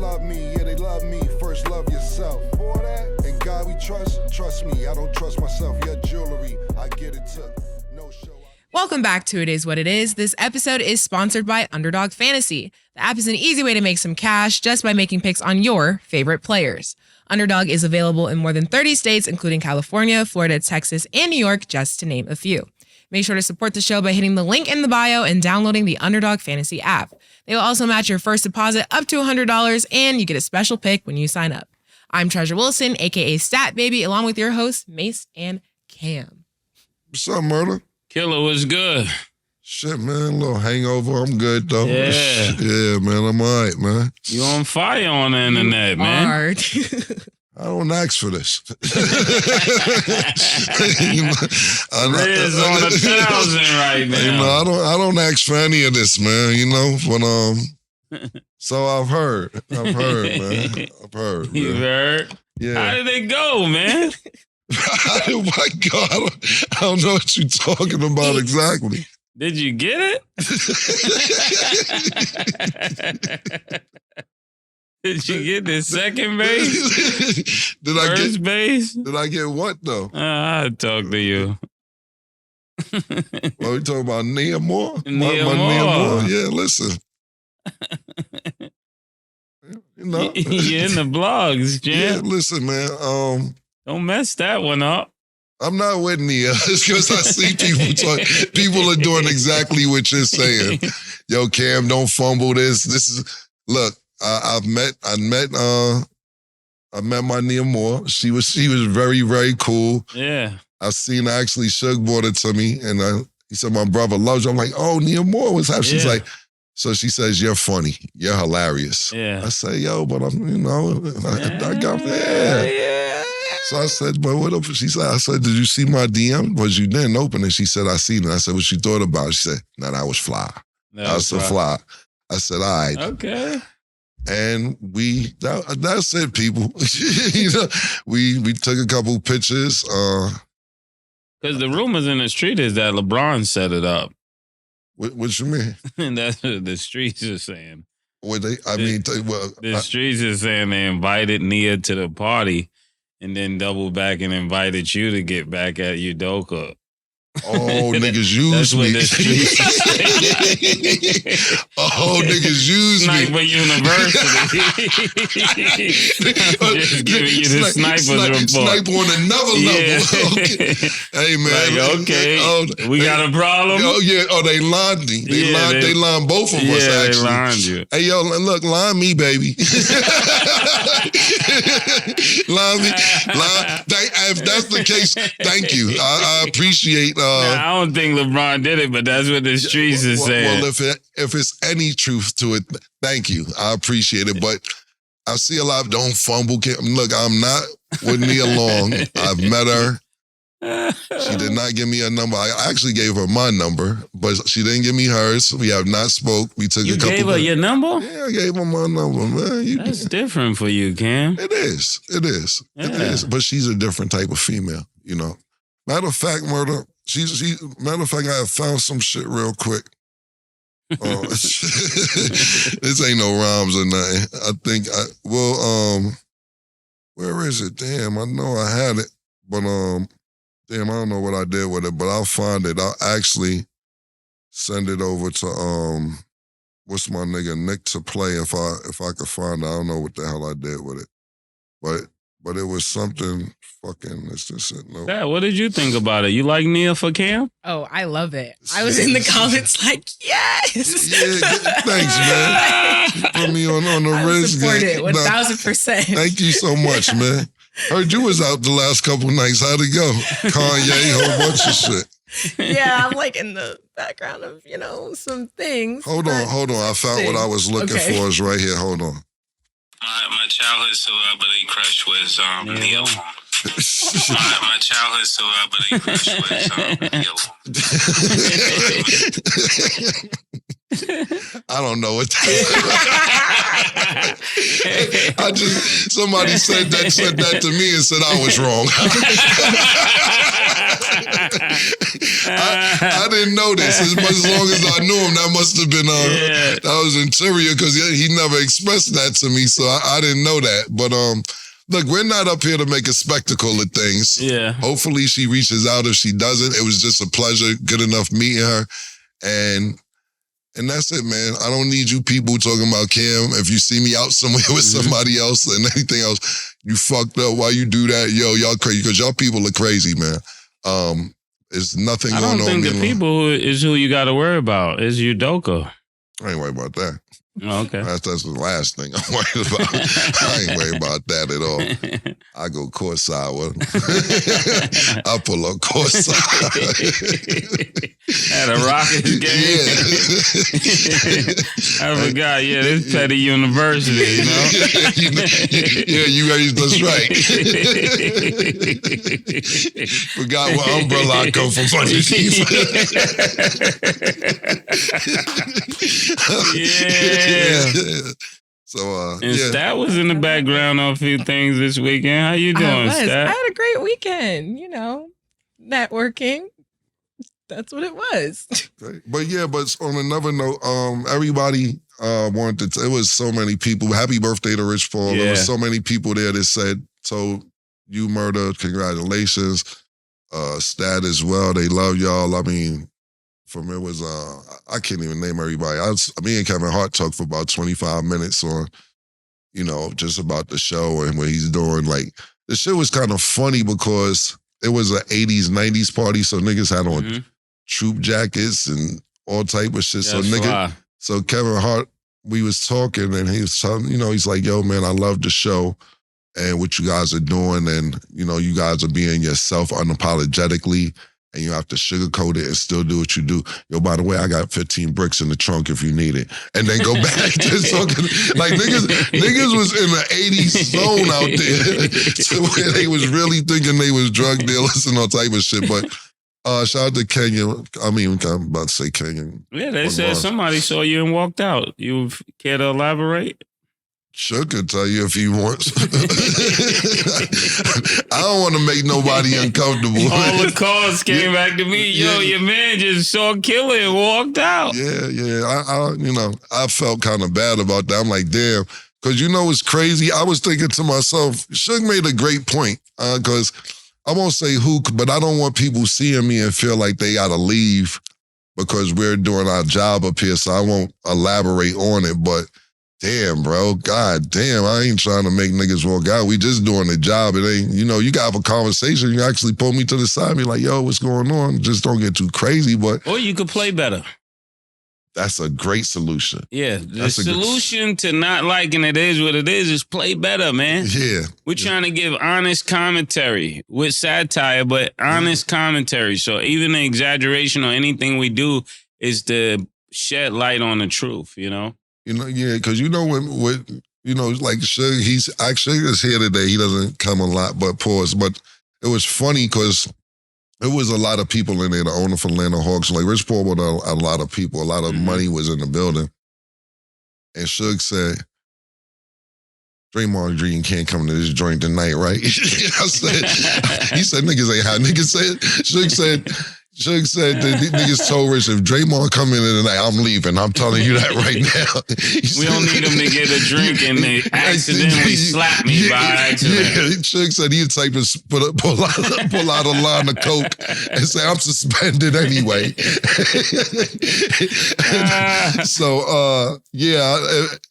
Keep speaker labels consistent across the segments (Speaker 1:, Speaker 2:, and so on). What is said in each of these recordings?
Speaker 1: love me, yeah, they love me. First love yourself. For that, and God we trust me. I don't trust myself. Your jewelry, I get it took. No show.
Speaker 2: Welcome back to It Is What It Is. This episode is sponsored by Underdog Fantasy. The app is an easy way to make some cash just by making picks on your favorite players. Underdog is available in more than 30 states, including California, Florida, Texas, and New York, just to name a few. Make sure to support the show by hitting the link in the bio and downloading the Underdog Fantasy app. They will also match your first deposit up to $100, and you get a special pick when you sign up. I'm Treasure Wilson, aka Stat Baby, along with your hosts, Mase and Cam.
Speaker 1: What's up, Murder?
Speaker 3: Killer was good.
Speaker 1: Shit, man, a little hangover. I'm good, though.
Speaker 3: Yeah.
Speaker 1: Yeah, man, I'm all right, man.
Speaker 3: You on fire on the internet, man.
Speaker 2: Hard.
Speaker 1: I don't ask for this.
Speaker 3: Riz on 1,000 right now.
Speaker 1: You know, I don't ask for any of this, man, you know, but, so I've heard, man.
Speaker 3: You heard?
Speaker 1: Yeah.
Speaker 3: How did it go, man?
Speaker 1: Oh my God, I don't know what you're talking about exactly.
Speaker 3: Did you get it? Did you get the second base? First base?
Speaker 1: Did I get what though?
Speaker 3: I'll talk to you.
Speaker 1: Well, we talking about Ni-Amore? My
Speaker 3: Ni-Amore.
Speaker 1: Yeah, listen. You know.
Speaker 3: You're in the blogs, Jim.
Speaker 1: Yeah, listen, man.
Speaker 3: Don't mess that one up.
Speaker 1: I'm not with Nia. It's because I see people are doing exactly what you're saying. Yo, Cam, don't fumble this. Look, I met my Ni-Amore. She was very, very cool.
Speaker 3: Yeah.
Speaker 1: I've seen her actually Suge brought it to me, and he said, my brother loves you. I'm like, oh, Ni-Amore, what's happening? She's like, so she says, you're funny. You're hilarious.
Speaker 3: Yeah.
Speaker 1: I say, yo, but I'm, I got
Speaker 3: Yeah.
Speaker 1: So I said, but what up? She said, I said, did you see my DM? But you didn't open it. She said, I seen it. I said, what you thought about it? She said, no, that was fly. That was so fly. I said, all right.
Speaker 3: Okay.
Speaker 1: And that's it, people. You know, we took a couple pictures.
Speaker 3: Because the rumors in the street is that LeBron set it up.
Speaker 1: What you mean?
Speaker 3: And that's what the streets are saying.
Speaker 1: The
Speaker 3: streets are saying they invited Nia to the party and then doubled back and invited you to get back at Udoka.
Speaker 1: Oh, niggas use me. Oh, niggas use me.
Speaker 3: Sniper University. I'm just giving you the sniper's report.
Speaker 1: Sniper on another level. Okay. Hey, man.
Speaker 3: Like, okay, we got a problem?
Speaker 1: Oh, yeah. Oh, they lined me. They lined both of us, actually.
Speaker 3: They lined you.
Speaker 1: Hey, yo, look, line me, baby. Line me. If that's the case, thank you. I appreciate
Speaker 3: I don't think LeBron did it, but that's what the streets are saying.
Speaker 1: Well, if it's any truth to it, thank you. I appreciate it. But I see a lot of don't fumble. Look, I'm not with Nia Long. I've met her. She did not give me a number. I actually gave her my number, but she didn't give me hers. We have not spoke. We took
Speaker 3: you
Speaker 1: a couple.
Speaker 3: You gave her your number?
Speaker 1: Yeah, I gave her my number, man.
Speaker 3: That's different for you, Cam.
Speaker 1: It is. Yeah. It is. But she's a different type of female, you know. Matter of fact, Murder, matter of fact, I have found some shit real quick. This ain't no rhymes or nothing. I think where is it? Damn, I know I had it, but damn, I don't know what I did with it, but I'll find it. I'll actually send it over to what's my nigga Nick to play if I could find it. I don't know what the hell I did with it, but it was something fucking. It's just no.
Speaker 3: Dad, what did you think about it? You like Nia for Cam?
Speaker 2: Oh, I love it. I was in the comments like, yes.
Speaker 1: Yeah, thanks, man. Put me on the wrist.
Speaker 2: Support it 1,000%.
Speaker 1: Thank you so much, man. Heard you was out the last couple nights. How'd it go? Kanye, whole bunch of shit.
Speaker 2: Yeah, I'm like in the background of, some things.
Speaker 1: Hold on. I found what I was looking for. Is right here. Hold on.
Speaker 3: My childhood celebrity crush was Nia Long. My childhood celebrity crush was Nia Long.
Speaker 1: I don't know what somebody said that to me and said I was wrong. I didn't know this. As much as long as I knew him, that must have been that was interior because he never expressed that to me, so I didn't know that. But look, we're not up here to make a spectacle of things.
Speaker 4: Yeah.
Speaker 1: Hopefully she reaches out. If she doesn't, it was just a pleasure, good enough meeting her, and that's it, man. I don't need you people talking about Cam. If you see me out somewhere with somebody else and anything else, you fucked up. Why you do that? Yo, y'all crazy. Because y'all people are crazy, man. There's nothing going on.
Speaker 4: I don't think the people is who you got to worry about. It's Udoka.
Speaker 1: I ain't worried about that.
Speaker 4: Oh, okay.
Speaker 1: That's the last thing I'm worried about. I ain't worried about that at all. I go courtside with him. I pull up courtside.
Speaker 4: At a Rockets game?
Speaker 1: Yeah.
Speaker 4: I forgot. Yeah, this Petty University, you know?
Speaker 1: Yeah, you raised us right. Forgot what umbrella I come from underneath.
Speaker 4: Yeah.
Speaker 1: So,
Speaker 4: And Stat was in the background on a few things this weekend. How you doing, Stat?
Speaker 2: I had a great weekend, networking. That's what it was.
Speaker 1: But on another note, everybody wanted to, it was so many people. Happy birthday to Rich Paul. There was so many people there that told you murder, congratulations. Stat as well. They love y'all. I mean, from it was I can't even name everybody. Me and Kevin Hart talked for about 25 minutes on, just about the show and what he's doing. Like the shit was kind of funny because it was an 80s, 90s party, so niggas had on troop jackets and all type of shit. So Kevin Hart, we was talking and he was telling, he's like, yo, man, I love the show and what you guys are doing, and you guys are being yourself unapologetically. And you have to sugarcoat it and still do what you do. Yo, by the way, I got 15 bricks in the trunk if you need it. And then go back to talking. Like, niggas was in the 80s zone out there to where they was really thinking they was drug dealers and all type of shit. But shout out to Kenya. I'm about to say Kenya.
Speaker 4: Yeah, they said somebody saw you and walked out. You care to elaborate?
Speaker 1: Sure could tell you if he wants. I don't want to make nobody uncomfortable.
Speaker 4: All the calls came back to me. Yo, your man just saw Killer and walked out.
Speaker 1: Yeah. I felt kind of bad about that. I'm like, damn. Because it's crazy. I was thinking to myself, Suge made a great point. Because I won't say who, but I don't want people seeing me and feel like they got to leave because we're doing our job up here. So I won't elaborate on it. But damn, bro. God damn, I ain't trying to make niggas walk out. We just doing the job. It ain't, you got to have a conversation. You actually pull me to the side and be like, yo, what's going on? Just don't get too crazy. But
Speaker 4: or you could play better.
Speaker 1: That's a great solution.
Speaker 4: Yeah. The solution to not liking it is what it is play better, man.
Speaker 1: Yeah.
Speaker 4: We're trying to give honest commentary with satire, but honest commentary. So even the exaggeration or anything we do is to shed light on the truth,
Speaker 1: Because when like Suge, Suge is here today. He doesn't come a lot, but it was funny because there was a lot of people in there, the owner for Atlanta Hawks. Like Rich Paul with a lot of people, a lot of money was in the building. And Suge said, Draymond Green can't come to this joint tonight, right? He said, niggas ain't hot. Suge said that these niggas told Rich, if Draymond come in tonight, I'm leaving. I'm telling you that right now.
Speaker 4: We don't need him to get a drink and they accidentally slap me by accident.
Speaker 1: Yeah, Suge said he'd type of pull out a line of coke and say, I'm suspended anyway.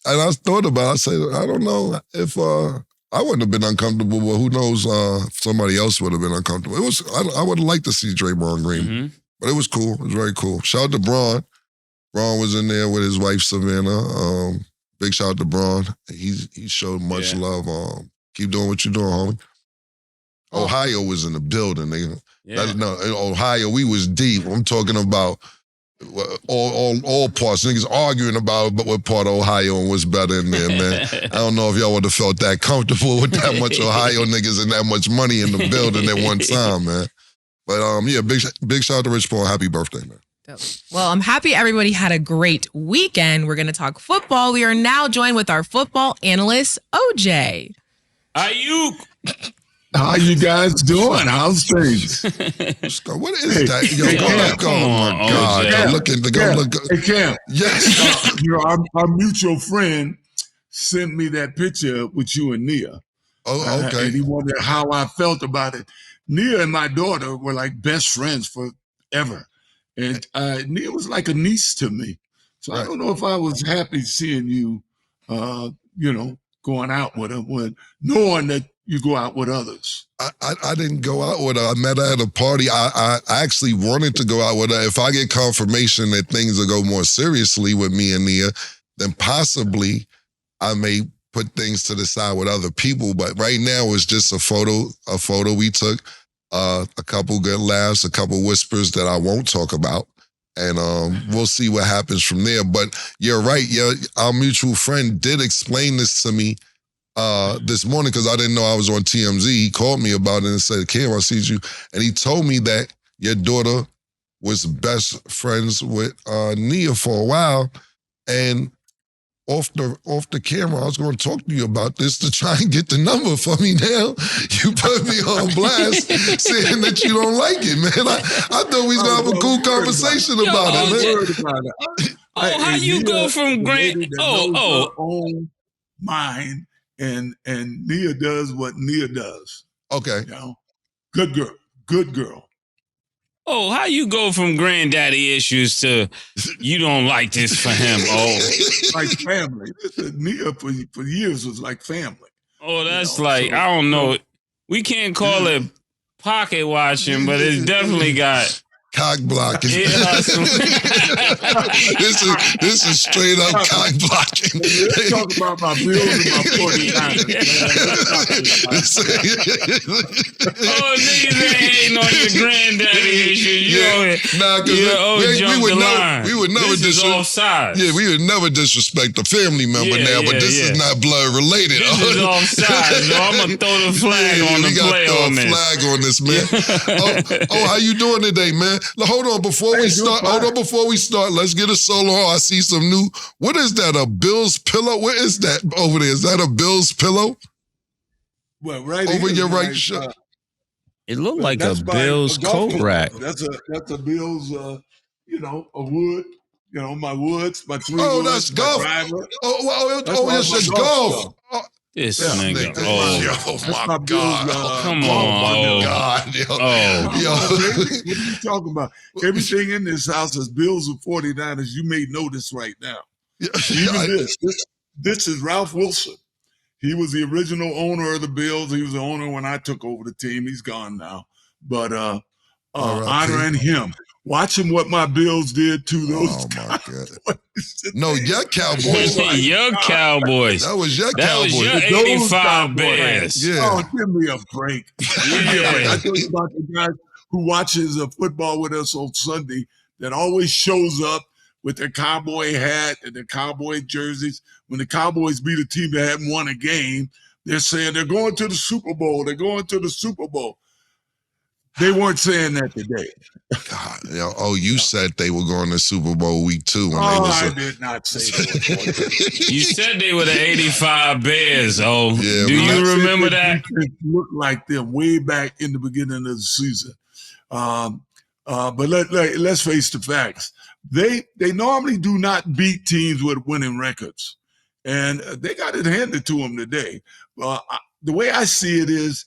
Speaker 1: And I thought about it. I said, I don't know if... I wouldn't have been uncomfortable, but who knows? Somebody else would have been uncomfortable. I would have liked to see Draymond Green, but it was cool. It was very cool. Shout out to Braun. Braun was in there with his wife Savannah. Big shout out to Braun. He showed much love. Keep doing what you're doing, homie. Ohio was in the building. Ohio, we was deep. I'm talking about all parts. Niggas arguing about what part of Ohio and what's better in there, man. I don't know if y'all would have felt that comfortable with that much Ohio niggas and that much money in the building at one time, man. But big shout out to Rich Paul. Happy birthday, man.
Speaker 2: Dope. Well, I'm happy everybody had a great weekend. We're going to talk football. We are now joined with our football analyst, OJ.
Speaker 4: Ayuk.
Speaker 5: How you guys doing? How's things?
Speaker 1: What is that? Yo,
Speaker 5: hey,
Speaker 1: go
Speaker 5: Cam,
Speaker 1: back. Oh my God!
Speaker 5: Cam,
Speaker 1: Look at the go.
Speaker 5: Cam,
Speaker 1: Look.
Speaker 5: Hey, Cam.
Speaker 1: Yes.
Speaker 5: Our mutual friend sent me that picture with you and Nia.
Speaker 1: Oh, okay.
Speaker 5: And he wondered how I felt about it. Nia and my daughter were like best friends forever. And Nia was like a niece to me. So I don't know if I was happy seeing you, going out with her, knowing that you go out with others.
Speaker 1: I didn't go out with her. I met her at a party. I actually wanted to go out with her. If I get confirmation that things will go more seriously with me and Nia, then possibly I may put things to the side with other people. But right now it's just a photo we took, a couple good laughs, a couple whispers that I won't talk about. And we'll see what happens from there. But you're right. Our mutual friend did explain this to me this morning because I didn't know I was on TMZ. He called me about it and said, Cam, I see you. And he told me that your daughter was best friends with Nia for a while. And off the camera, I was going to talk to you about this to try and get the number for me now. You put me on blast saying that you don't like it, man. I thought we was going to have a cool conversation about it, man.
Speaker 4: How you go from
Speaker 5: own mind and Nia does what Nia does.
Speaker 1: Okay.
Speaker 5: Good girl.
Speaker 4: Oh, how you go from granddaddy issues to you don't like this for him? Oh,
Speaker 5: like family. Nia for years was like family.
Speaker 4: Oh, that's I don't know. We can't call it pocket watching, but it's definitely got
Speaker 1: cock blocking. This is straight up cock blocking.
Speaker 5: Let's talk about my bills and my 49ers.
Speaker 4: Niggas ain't hating on your granddaddy issues.
Speaker 1: We would never
Speaker 4: disrespect.
Speaker 1: Yeah, we would never disrespect the family member but this is not blood related.
Speaker 4: This is offside. So I'm gonna throw the flag on the play on this.
Speaker 1: Flag on this, man. How you doing today, man? Hold on, before we start, let's get a solo. I see some new. What is that? A Bills pillow? What is that over there? Is that a Bills pillow?
Speaker 5: Well, right
Speaker 1: over your right shirt.
Speaker 4: It looked like a Bills coat rack.
Speaker 5: That's a Bills. A wood. My woods. My three.
Speaker 1: Oh,
Speaker 5: woods,
Speaker 1: that's golf.
Speaker 5: Driver.
Speaker 1: It's just golf.
Speaker 4: This nigga.
Speaker 1: Oh my God.
Speaker 4: Come on.
Speaker 1: God.
Speaker 5: What are you talking about? Everything in this house is Bills and 49ers. You may notice right now. Even this is Ralph Wilson. He was the original owner of the Bills. He was the owner when I took over the team. He's gone now. But honoring him. Watching what my Bills did to those Cowboys.
Speaker 1: No, your Cowboys.
Speaker 4: Your Cowboys.
Speaker 1: That was your
Speaker 4: Cowboys. That was your 85 Bears.
Speaker 1: Yeah.
Speaker 5: Oh, give me a break. I told you about the guy who watches football with us on Sunday that always shows up with their cowboy hat and their cowboy jerseys. When the Cowboys beat a team that hadn't won a game, they're saying they're going to the Super Bowl. They're going to the Super Bowl. They weren't saying that today.
Speaker 1: God, you said they were going to Super Bowl week 2.
Speaker 5: I did not say that.
Speaker 4: You said they were the 85 Bears. Do
Speaker 5: you
Speaker 4: remember that?
Speaker 5: It looked like them way back in the beginning of the season. But let's face the facts. They normally do not beat teams with winning records. And they got it handed to them today. The way I see it is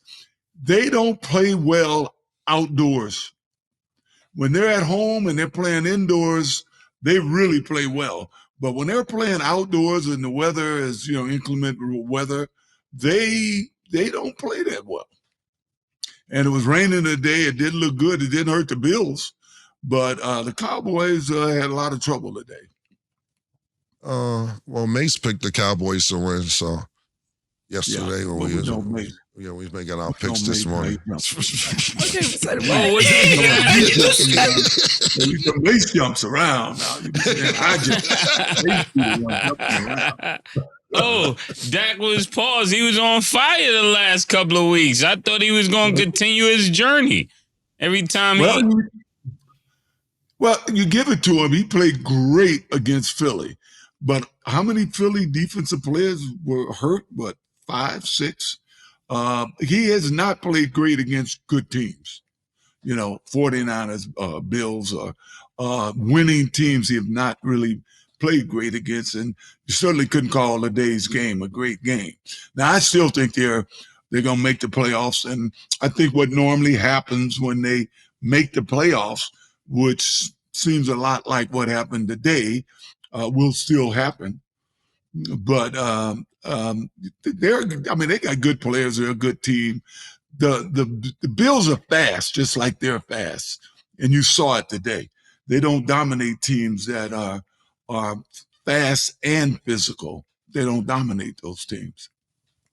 Speaker 5: they don't play well outdoors. When they're at home and they're playing indoors, they really play well. But when they're playing outdoors and the weather is, inclement weather, they don't play that well. And it was raining today. It didn't look good. It didn't hurt the Bills. But the Cowboys had a lot of trouble today.
Speaker 1: Mase picked the Cowboys to win, so yesterday we was making our picks this morning.
Speaker 5: Mase jumps around now.
Speaker 4: Dak was paused. He was on fire the last couple of weeks. I thought he was going to continue his journey. Every time
Speaker 5: Well, you give it to him. He played great against Philly. But how many Philly defensive players were hurt? 5, 6? He has not played great against good teams. 49ers, Bills, winning teams he have not really played great against, and you certainly couldn't call today's game a great game. Now, I still think they're going to make the playoffs, and I think what normally happens when they make the playoffs, which seems a lot like what happened today, will still happen. But they got good players. They're a good team. The Bills are fast, just like they're fast, and you saw it today. They don't dominate teams that are fast and physical. They don't dominate those teams.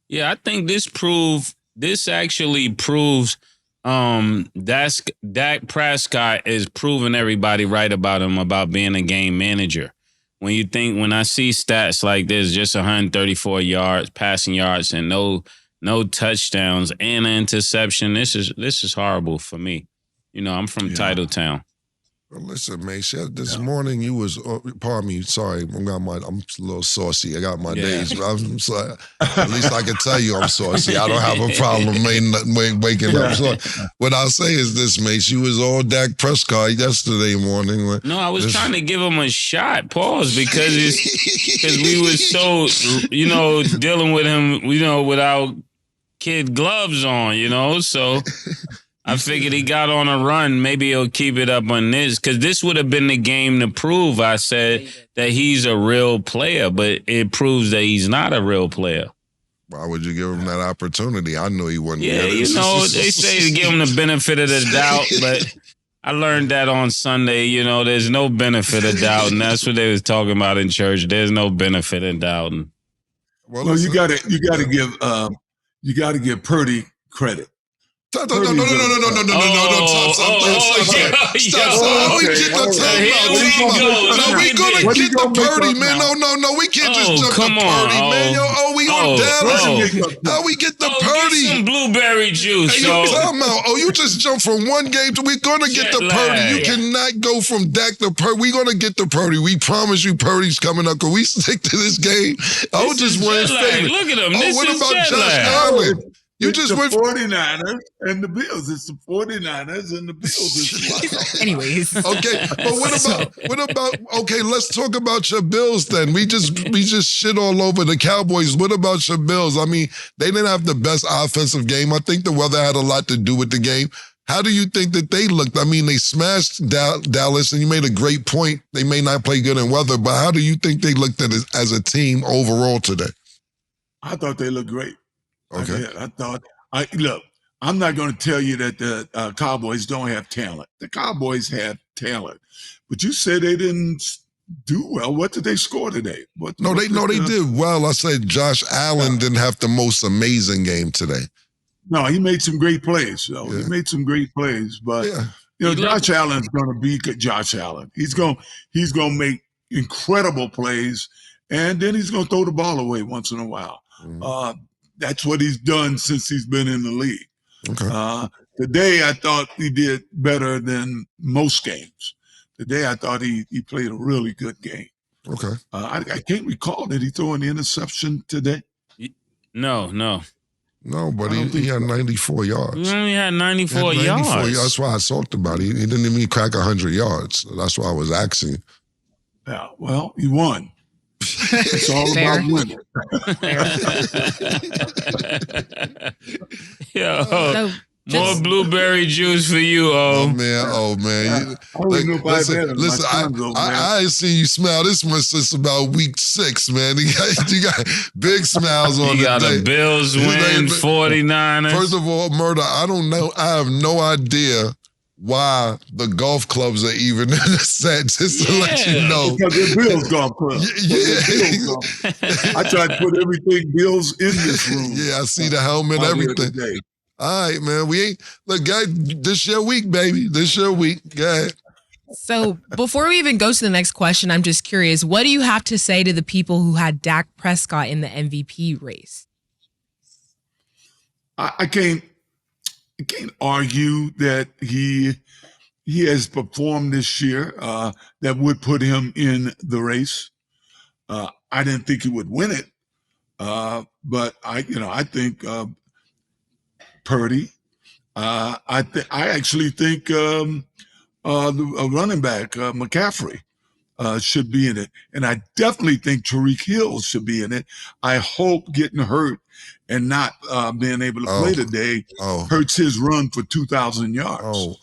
Speaker 4: Yeah, I think this actually proves Dak Prescott is proving everybody right about him about being a game manager. When I see stats like this, just 134 yards, passing yards, and no touchdowns and an interception, this is horrible for me. I'm from Titletown.
Speaker 1: Well, listen, man. This morning you was. Pardon me. Sorry, I'm a little saucy. I got my days. I'm sorry. At least I can tell you I'm saucy. I don't have a problem waking up. So what I'll say is this, Mace. You was all Dak Prescott yesterday morning.
Speaker 4: No, I was trying to give him a shot. Pause, because we were so dealing with him. Without kid gloves on. So. I figured he got on a run. Maybe he'll keep it up on this, because this would have been the game to prove, I said, that he's a real player, but it proves that he's not a real player.
Speaker 1: Why would you give him that opportunity? I knew he wouldn't.
Speaker 4: Yeah, they say to give him the benefit of the doubt, but I learned that on Sunday. There's no benefit of doubt, and that's what they was talking about in church. There's no benefit of doubt.
Speaker 5: Well, you got to give Purdy credit.
Speaker 1: No. Stop. We get the timeout. We gonna get the Purdy, man. No. We can't just jump the Purdy, man. We on Dallas. How we get the Purdy?
Speaker 4: Some blueberry juice.
Speaker 1: You just jumped from one game to. We're gonna get the Purdy. You cannot go from Dak to Purdy. We're gonna get the Purdy. We promise you, Purdy's coming up. Can we stick to this game? I was just one favorite.
Speaker 4: Look at him.
Speaker 1: What about Josh Allen? You just went
Speaker 5: 49ers and the Bills. It's the 49ers and the Bills.
Speaker 2: Anyways.
Speaker 1: Okay, but what about okay, let's talk about your Bills then. We just shit all over the Cowboys. What about your Bills? I mean, they didn't have the best offensive game. I think the weather had a lot to do with the game. How do you think that they looked? I mean, they smashed Dallas, and you made a great point. They may not play good in weather, but how do you think they looked at it as a team overall today?
Speaker 5: I thought they looked great.
Speaker 1: Okay.
Speaker 5: I'm not going to tell you that the Cowboys don't have talent. The Cowboys have talent, but you said they didn't do well. What did they score today? They
Speaker 1: did well. I said Josh Allen didn't have the most amazing game today.
Speaker 5: No, he made some great plays. He made some great plays, but Josh Allen's going to be Josh Allen. He's going to make incredible plays, and then he's going to throw the ball away once in a while. Mm-hmm. That's what he's done since he's been in the league.
Speaker 1: Okay.
Speaker 5: Today, I thought he did better than most games. Today, I thought he played a really good game.
Speaker 1: Okay.
Speaker 5: I can't recall, did he throw an interception today?
Speaker 4: No.
Speaker 1: No, but he had 94 yards.
Speaker 4: He only had 94 yards.
Speaker 1: That's why I talked about it. He didn't even crack 100 yards. So that's why I was asking.
Speaker 5: Yeah, well, he won. It's all about winning.
Speaker 4: More blueberry juice for you,
Speaker 1: Oh man. Listen, I ain't seen you smile this much since about week 6, man. You got big smiles on
Speaker 4: you got
Speaker 1: day.
Speaker 4: The Bills win, 49ers.
Speaker 1: First of all, Murder, I don't know. I have no idea why the golf clubs are even in the set, just to let you know.
Speaker 5: Because they're Bills golf clubs. I tried to put everything Bills in this room.
Speaker 1: Yeah, I see the helmet, everything. All right, man. Guys, this your week, baby. This your week. Go ahead.
Speaker 2: So before we even go to the next question, I'm just curious, what do you have to say to the people who had Dak Prescott in the MVP race?
Speaker 5: I can't argue that he has performed this year that would put him in the race. I didn't think he would win it, but I think Purdy. I actually think the running back McCaffrey should be in it, and I definitely think Tariq Hill should be in it. I hope getting hurt and not being able to play today hurts his run for 2,000 yards.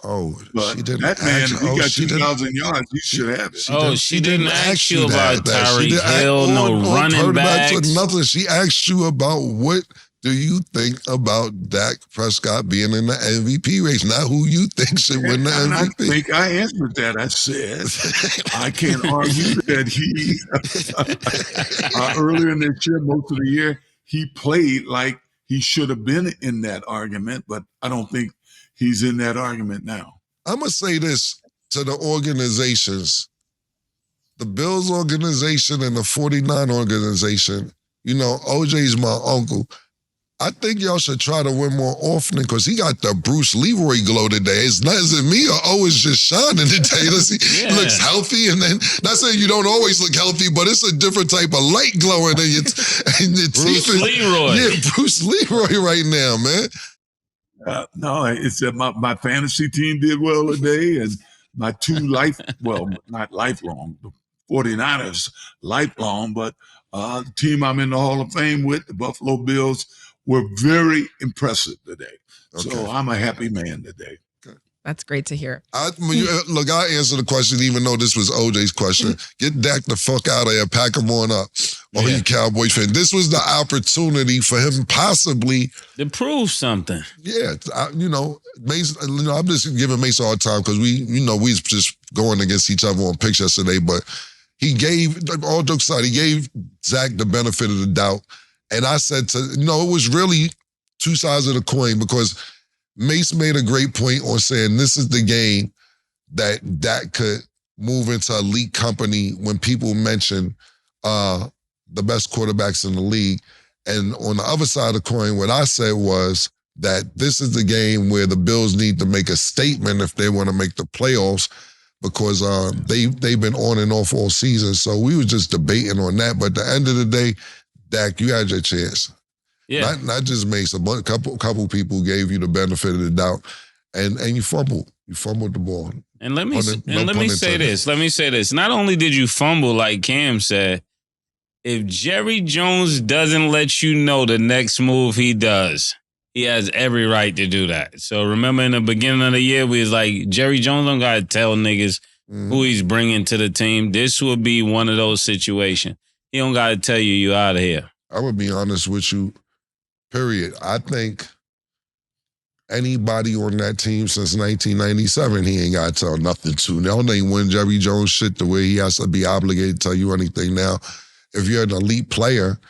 Speaker 5: But
Speaker 1: she didn't.
Speaker 5: That man, he got 2,000 yards. He should have it.
Speaker 4: She didn't ask you about Tyreek Hill, no running backs.
Speaker 1: Nothing. She asked you about what do you think about Dak Prescott being in the MVP race, not who you think should win the MVP.
Speaker 5: I think I answered that. I said, I can't argue that he, earlier in this year, most of the year, he played like he should have been in that argument, but I don't think he's in that argument now.
Speaker 1: I'm going to say this to the organizations, the Bills organization and the 49 organization. You know, OJ's my uncle. I think y'all should try to win more often because he got the Bruce Leroy glow today. It's not as if me or always just shining today. He looks healthy, and then not saying you don't always look healthy, but it's a different type of light glowing in your
Speaker 4: Bruce Leroy.
Speaker 1: Yeah, Bruce Leroy right now, man.
Speaker 5: No, it's that my fantasy team did well today, and my two not lifelong, the 49ers lifelong, but the team I'm in the Hall of Fame with, the Buffalo Bills, were very impressive today. Okay. So I'm a happy man today. Okay.
Speaker 2: That's great to hear.
Speaker 1: Look, I answered the question even though this was OJ's question. Get Dak the fuck out of here. Pack him on up. Oh, you Cowboys fan. This was the opportunity for him possibly
Speaker 4: to prove something.
Speaker 1: Yeah. Mase, I'm just giving Mase a hard time because we was just going against each other on picks yesterday, but he gave, all jokes aside, he gave Zach the benefit of the doubt. And I said it was really two sides of the coin because Mase made a great point on saying this is the game that Dak could move into elite company when people mention the best quarterbacks in the league. And on the other side of the coin, what I said was that this is the game where the Bills need to make a statement if they want to make the playoffs because they've been on and off all season. So we were just debating on that. But at the end of the day, Dak, you had your chance. Yeah. Not just Mase, a couple people gave you the benefit of the doubt, and you fumbled. You fumbled the ball.
Speaker 4: And let me say this. Not only did you fumble, like Cam said, if Jerry Jones doesn't let you know the next move he does, he has every right to do that. So remember in the beginning of the year, we was like, Jerry Jones don't got to tell niggas who he's bringing to the team. This will be one of those situations. He don't got to tell you out of here.
Speaker 1: I would be honest with you, period. I think anybody on that team since 1997, he ain't got to tell nothing to. Now, they win Jerry Jones shit the way he has to be obligated to tell you anything now. If you're an elite player,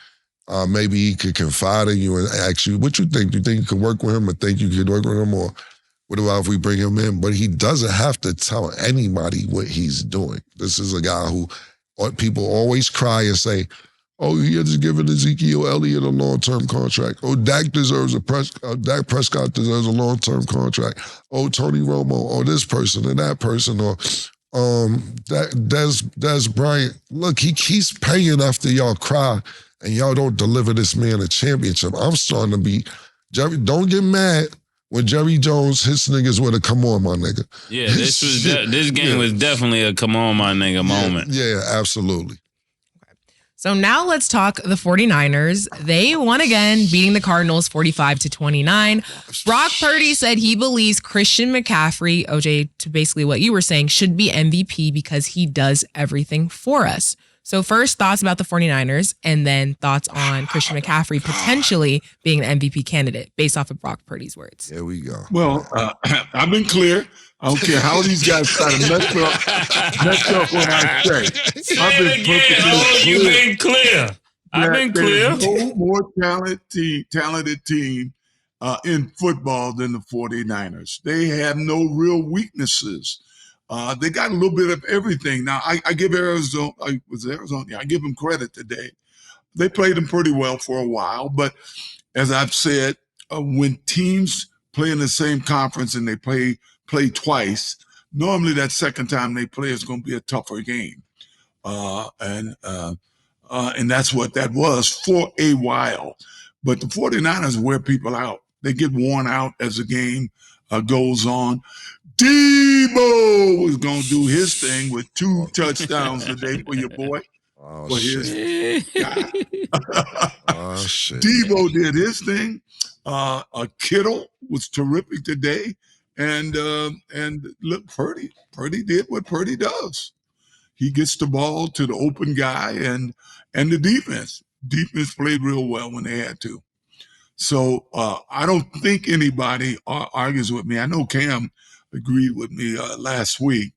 Speaker 1: maybe he could confide in you and ask you, what you think? Do you think you can work with him or think you could work with him? Or what about if we bring him in? But he doesn't have to tell anybody what he's doing. This is a guy who people always cry and say, oh, you're just giving Ezekiel Elliott a long-term contract. Oh, Dak Prescott deserves a long-term contract. Oh, Tony Romo, or this person and that person, or Des Bryant. Look, he keeps paying after y'all cry, and y'all don't deliver this man a championship. I'm starting to be, Jerry, don't get mad when Jerry Jones hits niggas with a come on, my nigga.
Speaker 4: Yeah, this game was definitely a come on, my nigga moment.
Speaker 1: Yeah, absolutely.
Speaker 2: So now let's talk the 49ers. They won again, beating the Cardinals 45-29. Brock Purdy said he believes Christian McCaffrey, OJ, to basically what you were saying, should be MVP because he does everything for us. So first, thoughts about the 49ers, and then thoughts on Christian McCaffrey potentially being an MVP candidate based off of Brock Purdy's words.
Speaker 1: There we go.
Speaker 5: Well, I've been clear. I don't care how these guys try to mess up what I say. I've been
Speaker 4: clear. You've been clear. I've been clear.
Speaker 5: There's no more talented team in football than the 49ers. They have no real weaknesses. They got a little bit of everything. Now, I give Arizona. I give them credit today. They played them pretty well for a while, but as I've said, when teams play in the same conference and they play twice, normally that second time they play is going to be a tougher game. And that's what that was for a while. But the 49ers wear people out. They get worn out as the game goes on. Debo is going to do his thing with 2 touchdowns today for your boy.
Speaker 1: Oh,
Speaker 5: For his guy.
Speaker 1: Oh, shit.
Speaker 5: Debo did his thing. Kittle was terrific today. And look, Purdy did what Purdy does. He gets the ball to the open guy and the defense. Defense played real well when they had to. So I don't think anybody argues with me. I know Cam agreed with me last week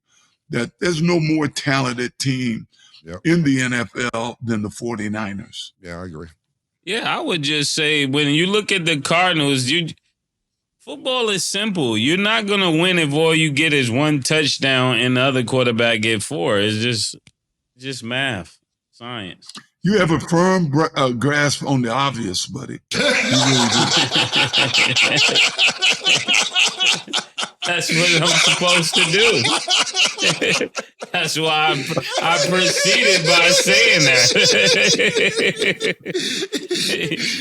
Speaker 5: that there's no more talented team in the NFL than the 49ers.
Speaker 1: Yeah, I agree.
Speaker 4: Yeah, I would just say when you look at the Cardinals, football is simple. You're not going to win if all you get is 1 touchdown and the other quarterback get 4. It's just math, science.
Speaker 5: You have a firm grasp on the obvious, buddy. You really do.
Speaker 4: That's what I'm supposed to do. That's why I proceeded by saying that.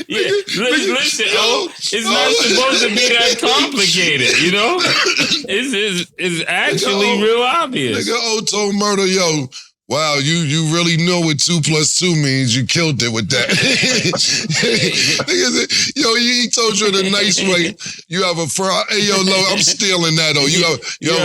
Speaker 4: Yeah, listen, it's not supposed to be that complicated, you know? It's actually real obvious.
Speaker 1: Nigga, told Murder, yo, wow, you really know what 2 + 2 means. You killed it with that. Yo, he told you in a nice way. You have a firm. Hey, yo, Lo, I'm stealing that. Oh, you have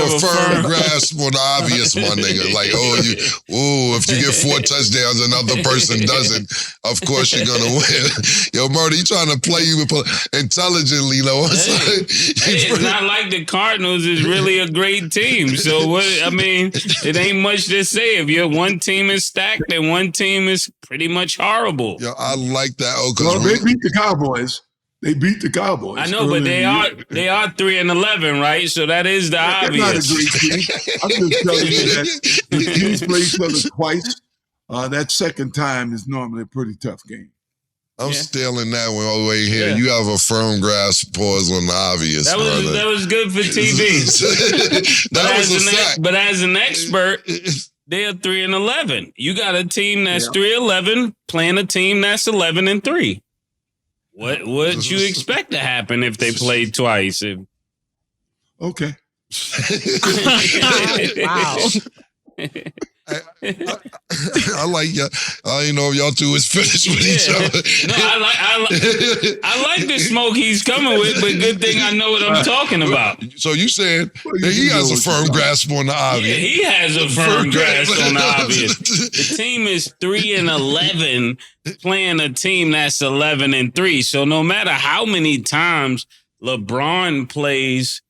Speaker 1: a firm grasp on the obvious, my nigga. Like, if you get 4 touchdowns, another person doesn't. Of course, you're gonna win. Yo, Murder, you trying to play you intelligently, though.
Speaker 4: It's not like the Cardinals is really a great team. So what? I mean, it ain't much to say if you're one team is stacked and one team is pretty much horrible.
Speaker 1: Yo, I like that.
Speaker 5: Well, they beat the Cowboys. They beat the Cowboys.
Speaker 4: I know, but they are 3-11, right? So that is the obvious.
Speaker 5: Not a great team. I'm just telling you that the teams play each other twice. That second time is normally a pretty tough game.
Speaker 1: I'm stealing that one all the way here. Yeah. You have a firm grasp, pause on the obvious.
Speaker 4: That was good for TV. But as an expert, they're 3-11. You got a team that's 3-11 playing a team that's 11-3. What would you expect to happen if they played twice?
Speaker 5: Okay.
Speaker 2: Wow.
Speaker 1: I like y'all. I didn't know if y'all two was finished with each other.
Speaker 4: No, I like the smoke he's coming with, but good thing I know what I'm talking about.
Speaker 1: So you said that he has a firm grasp on the obvious.
Speaker 4: Yeah, he has a firm grasp on the obvious. The team is 3-11 playing a team that's 11-3. So no matter how many times LeBron plays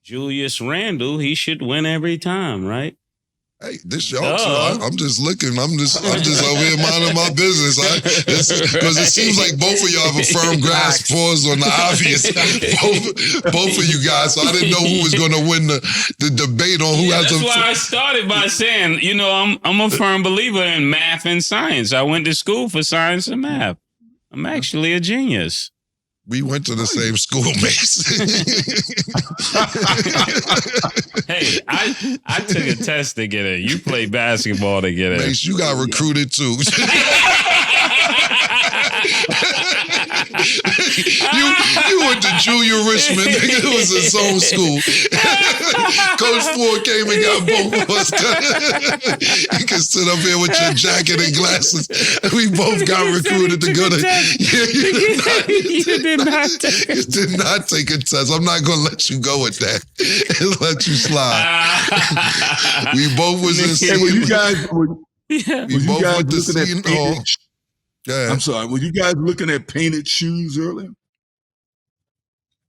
Speaker 4: Julius Randle, he should win every time, right?
Speaker 1: Hey, this y'all too. I'm just looking. I'm just over here minding my business. Because it seems like both of y'all have a firm grasp pause on the obvious. both of you guys. So I didn't know who was going to win the debate on who has.
Speaker 4: That's why I started by saying, I'm a firm believer in math and science. I went to school for science and math. I'm actually a genius.
Speaker 1: We went to the same school, Mase.
Speaker 4: Hey, I took a test to get in. You played basketball to get in.
Speaker 1: Mase, you got recruited too. you went to Julia Richmond. It was his own school. Coach Ford came and got both of us. You can sit up here with your jacket and glasses. We both got recruited to go to. You did not take a test. I'm not going to let you go with that. Let you slide. We both was in.
Speaker 5: Hey, when you guys,
Speaker 1: we both went to Seton Hall. Yeah.
Speaker 5: I'm sorry. Were you guys looking at painted shoes earlier?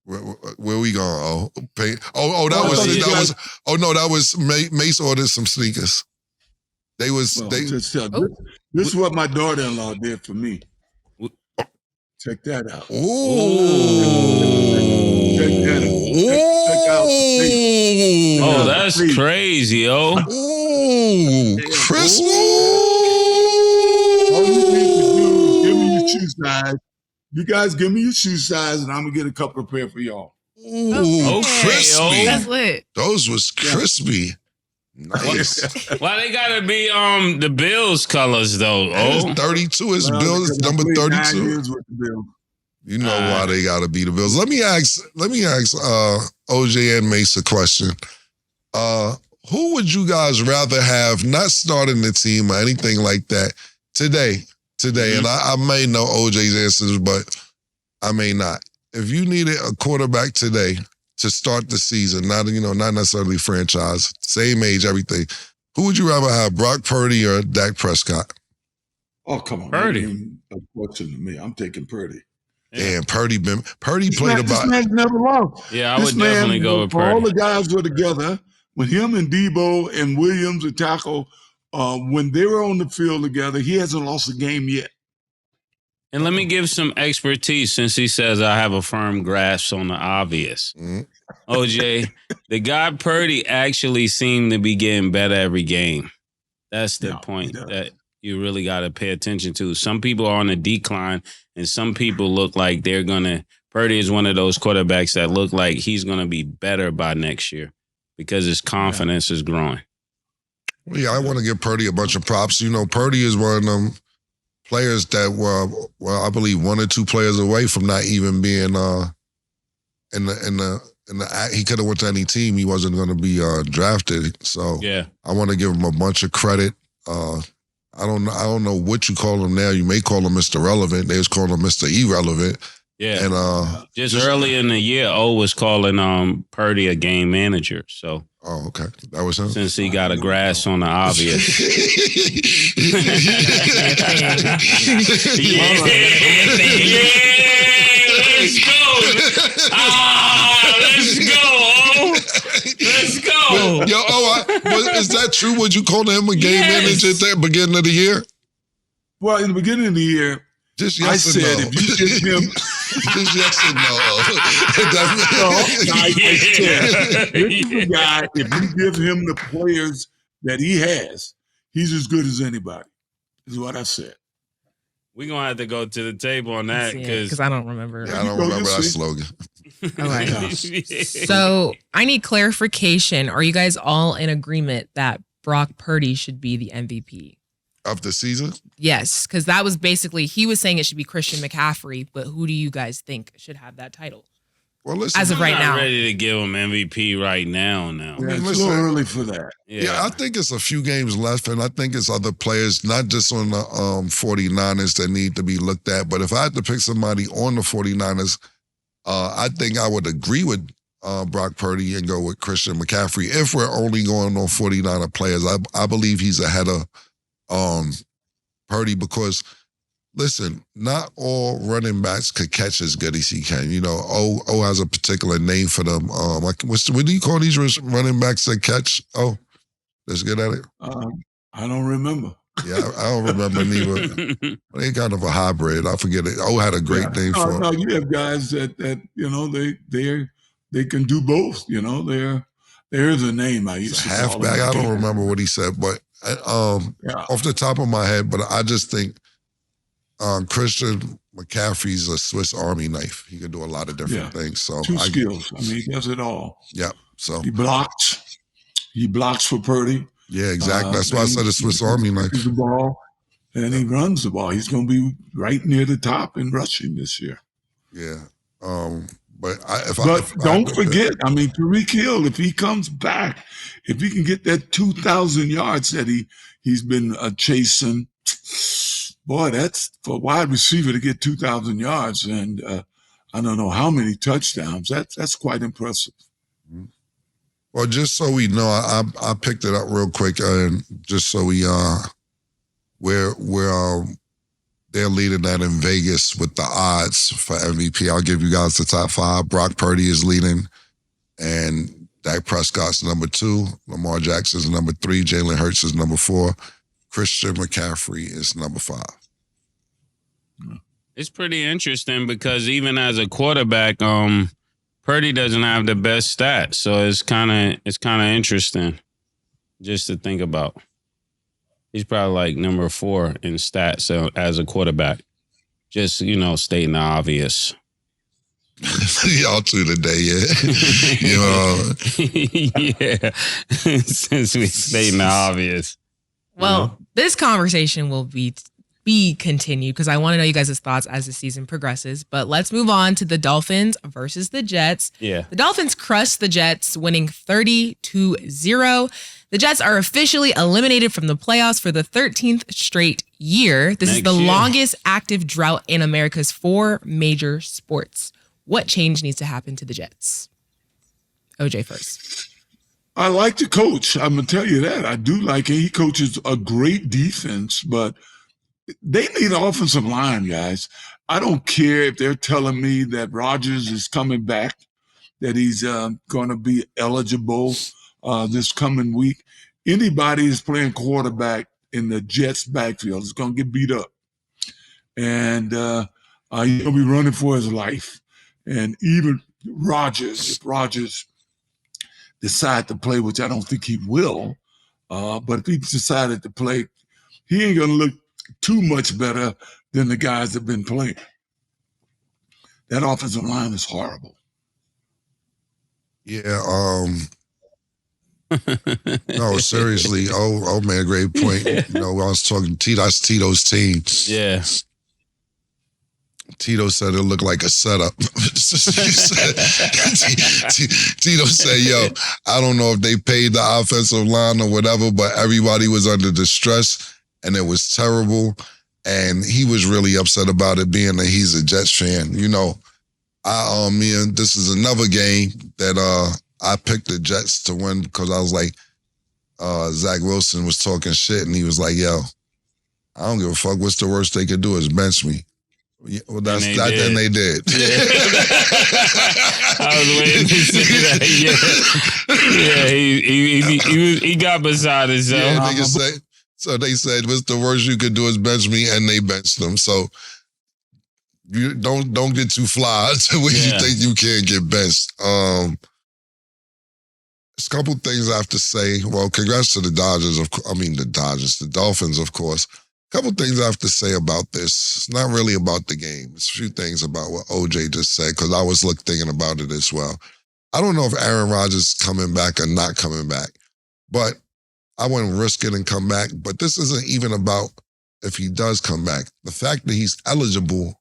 Speaker 1: Where we going? That was Mase ordered some sneakers. This is what my daughter-in-law did for me. Check that out. Check that out.
Speaker 4: Oh, that's crazy, yo.
Speaker 1: Ooh, Christmas.
Speaker 5: All you need to do is give me your shoe size. You guys give me your shoe size, and I'm gonna get a couple of pair for y'all.
Speaker 1: Ooh, crispy.
Speaker 2: That's lit.
Speaker 1: Those was crispy. Nice.
Speaker 4: Why they gotta be the Bills colors though?
Speaker 1: It's 32. It's Bills number 32. You know why they got to be the Bills. Let me ask OJ and Mase a question. Who would you guys rather have not starting the team or anything like that today? And I may know OJ's answers, but I may not. If you needed a quarterback today to start the season, not necessarily franchise, same age, everything, who would you rather have, Brock Purdy or Dak Prescott?
Speaker 5: Oh, come on.
Speaker 4: Purdy.
Speaker 5: A question to me. I'm taking Purdy.
Speaker 1: Damn, Purdy played
Speaker 5: This
Speaker 1: about.
Speaker 5: man's never lost.
Speaker 4: Yeah, I would definitely go with Purdy.
Speaker 5: All the guys were together. When him and Debo and Williams and tackle, when they were on the field together, he hasn't lost a game yet.
Speaker 4: And let me give some expertise since he says I have a firm grasp on the obvious. OJ, the guy Purdy actually seemed to be getting better every game. That's the point that you really got to pay attention to. Some people are on a decline, and some people look like they're going to – Purdy is one of those quarterbacks that look like he's going to be better by next year because his confidence is growing.
Speaker 1: Well, yeah, I want to give Purdy a bunch of props. You know, Purdy is one of them players that were, I believe, 1 or 2 players away from not even being in the he could have went to any team. He wasn't going to be drafted. So
Speaker 4: yeah, I
Speaker 1: want to give him a bunch of credit. I don't know what you call him now. You may call him Mr. Relevant. They was calling him Mr. Irrelevant.
Speaker 4: Yeah.
Speaker 1: And
Speaker 4: just early in the year, O was calling Purdy a game manager. So
Speaker 1: oh, okay. That was him.
Speaker 4: Since he got a grasp on the obvious. Let's go. Let's go. Let's go.
Speaker 1: Yo, is that true? Would you call him a game manager at the beginning of the year?
Speaker 5: Well, in the beginning of the year,
Speaker 1: just yes
Speaker 5: I said
Speaker 1: no.
Speaker 5: if you give him
Speaker 1: just yes and no.
Speaker 5: I said, this is a guy, if you give him the players that he has, he's as good as anybody, is what I said.
Speaker 4: We're going to have to go to the table on that because
Speaker 2: I don't remember.
Speaker 1: Yeah, I don't remember that slogan.
Speaker 2: All right. So I need clarification. Are you guys all in agreement that Brock Purdy should be the MVP?
Speaker 1: Of the season?
Speaker 2: Yes, because that was basically, he was saying it should be Christian McCaffrey, but who do you guys think should have that title?
Speaker 1: Well, listen,
Speaker 2: as of right now,
Speaker 4: I'm not ready to give him MVP right now.
Speaker 5: Yeah, it's a little early for that.
Speaker 1: Yeah, I think it's a few games left, and I think it's other players, not just on the 49ers that need to be looked at, but if I had to pick somebody on the 49ers, I think I would agree with Brock Purdy and go with Christian McCaffrey. If we're only going on 49er players, I believe he's ahead of Purdy because, listen, not all running backs could catch as good as he can. You know, O has a particular name for them. What do you call these running backs that catch? Oh, that's good at it?
Speaker 5: I don't remember.
Speaker 1: Yeah, I don't remember neither. They kind of a hybrid. I forget it. O had a great name for him.
Speaker 5: No, you have guys that you know, they can do both. You know, there's a name I used to call
Speaker 1: halfback. I don't remember what he said, but off the top of my head, but I just think Christian McCaffrey's a Swiss Army knife. He can do a lot of different things. So
Speaker 5: two skills. I mean, he does it all.
Speaker 1: Yeah. So
Speaker 5: he blocks for Purdy.
Speaker 1: Yeah, exactly. That's why I said a Swiss Army knife.
Speaker 5: The ball, and he runs the ball. He's going to be right near the top in rushing this year.
Speaker 1: Yeah. But
Speaker 5: don't forget, I mean, Tyreek Hill, if he comes back, if he can get that 2,000 yards that he's been chasing, boy, that's for a wide receiver to get 2,000 yards and I don't know how many touchdowns. That's quite impressive.
Speaker 1: Well, just so we know, I picked it up real quick, and just so we we're they're leading that in Vegas with the odds for MVP. I'll give you guys the top 5. Brock Purdy is leading, and Dak Prescott's number 2. Lamar Jackson's number 3. Jalen Hurts is number 4. Christian McCaffrey is number 5.
Speaker 4: It's pretty interesting because even as a quarterback, Purdy doesn't have the best stats, so it's kind of interesting just to think about. He's probably like number 4 in stats as a quarterback. Just, stating the obvious.
Speaker 1: Y'all two today, yeah.
Speaker 4: Yeah. Since we stating the obvious.
Speaker 2: Well, this conversation will be be continued because I want to know you guys' thoughts as the season progresses. But let's move on to the Dolphins versus the Jets.
Speaker 4: Yeah.
Speaker 2: The Dolphins crushed the Jets, winning 30-0. The Jets are officially eliminated from the playoffs for the 13th straight year. This is the longest active drought in America's 4 major sports. What change needs to happen to the Jets? OJ first.
Speaker 5: I like the coach. I'm going to tell you that. I do like it. He coaches a great defense, but they need an offensive line, guys. I don't care if they're telling me that Rodgers is coming back, that he's going to be eligible this coming week. Anybody who's playing quarterback in the Jets backfield is going to get beat up. And he's going to be running for his life. And even Rodgers, if Rodgers decide to play, which I don't think he will, but if he decided to play, he ain't going to look too much better than the guys that have been playing. That offensive line is horrible.
Speaker 1: Yeah, no, seriously. Oh man, great point. I was talking that's Tito's team.
Speaker 4: Yeah.
Speaker 1: Tito said it looked like a setup. Tito said, yo, I don't know if they paid the offensive line or whatever, but everybody was under distress and it was terrible. And he was really upset about it, being that he's a Jets fan. This is another game that I picked the Jets to win because I was like, Zach Wilson was talking shit and he was like, yo, I don't give a fuck. What's the worst they could do is bench me. Yeah, well, then they did. Yeah.
Speaker 4: I was waiting to say that. He got beside himself.
Speaker 1: Yeah, so they said, what's the worst you could do is bench me, and they benched them. So you don't get too fly to where you think you can't get benched. There's a couple things I have to say. Well, congrats to the Dolphins, of course. A couple things I have to say about this. It's not really about the game. It's a few things about what OJ just said, because I was thinking about it as well. I don't know if Aaron Rodgers is coming back or not coming back, but I wouldn't risk it and come back. But this isn't even about if he does come back. The fact that he's eligible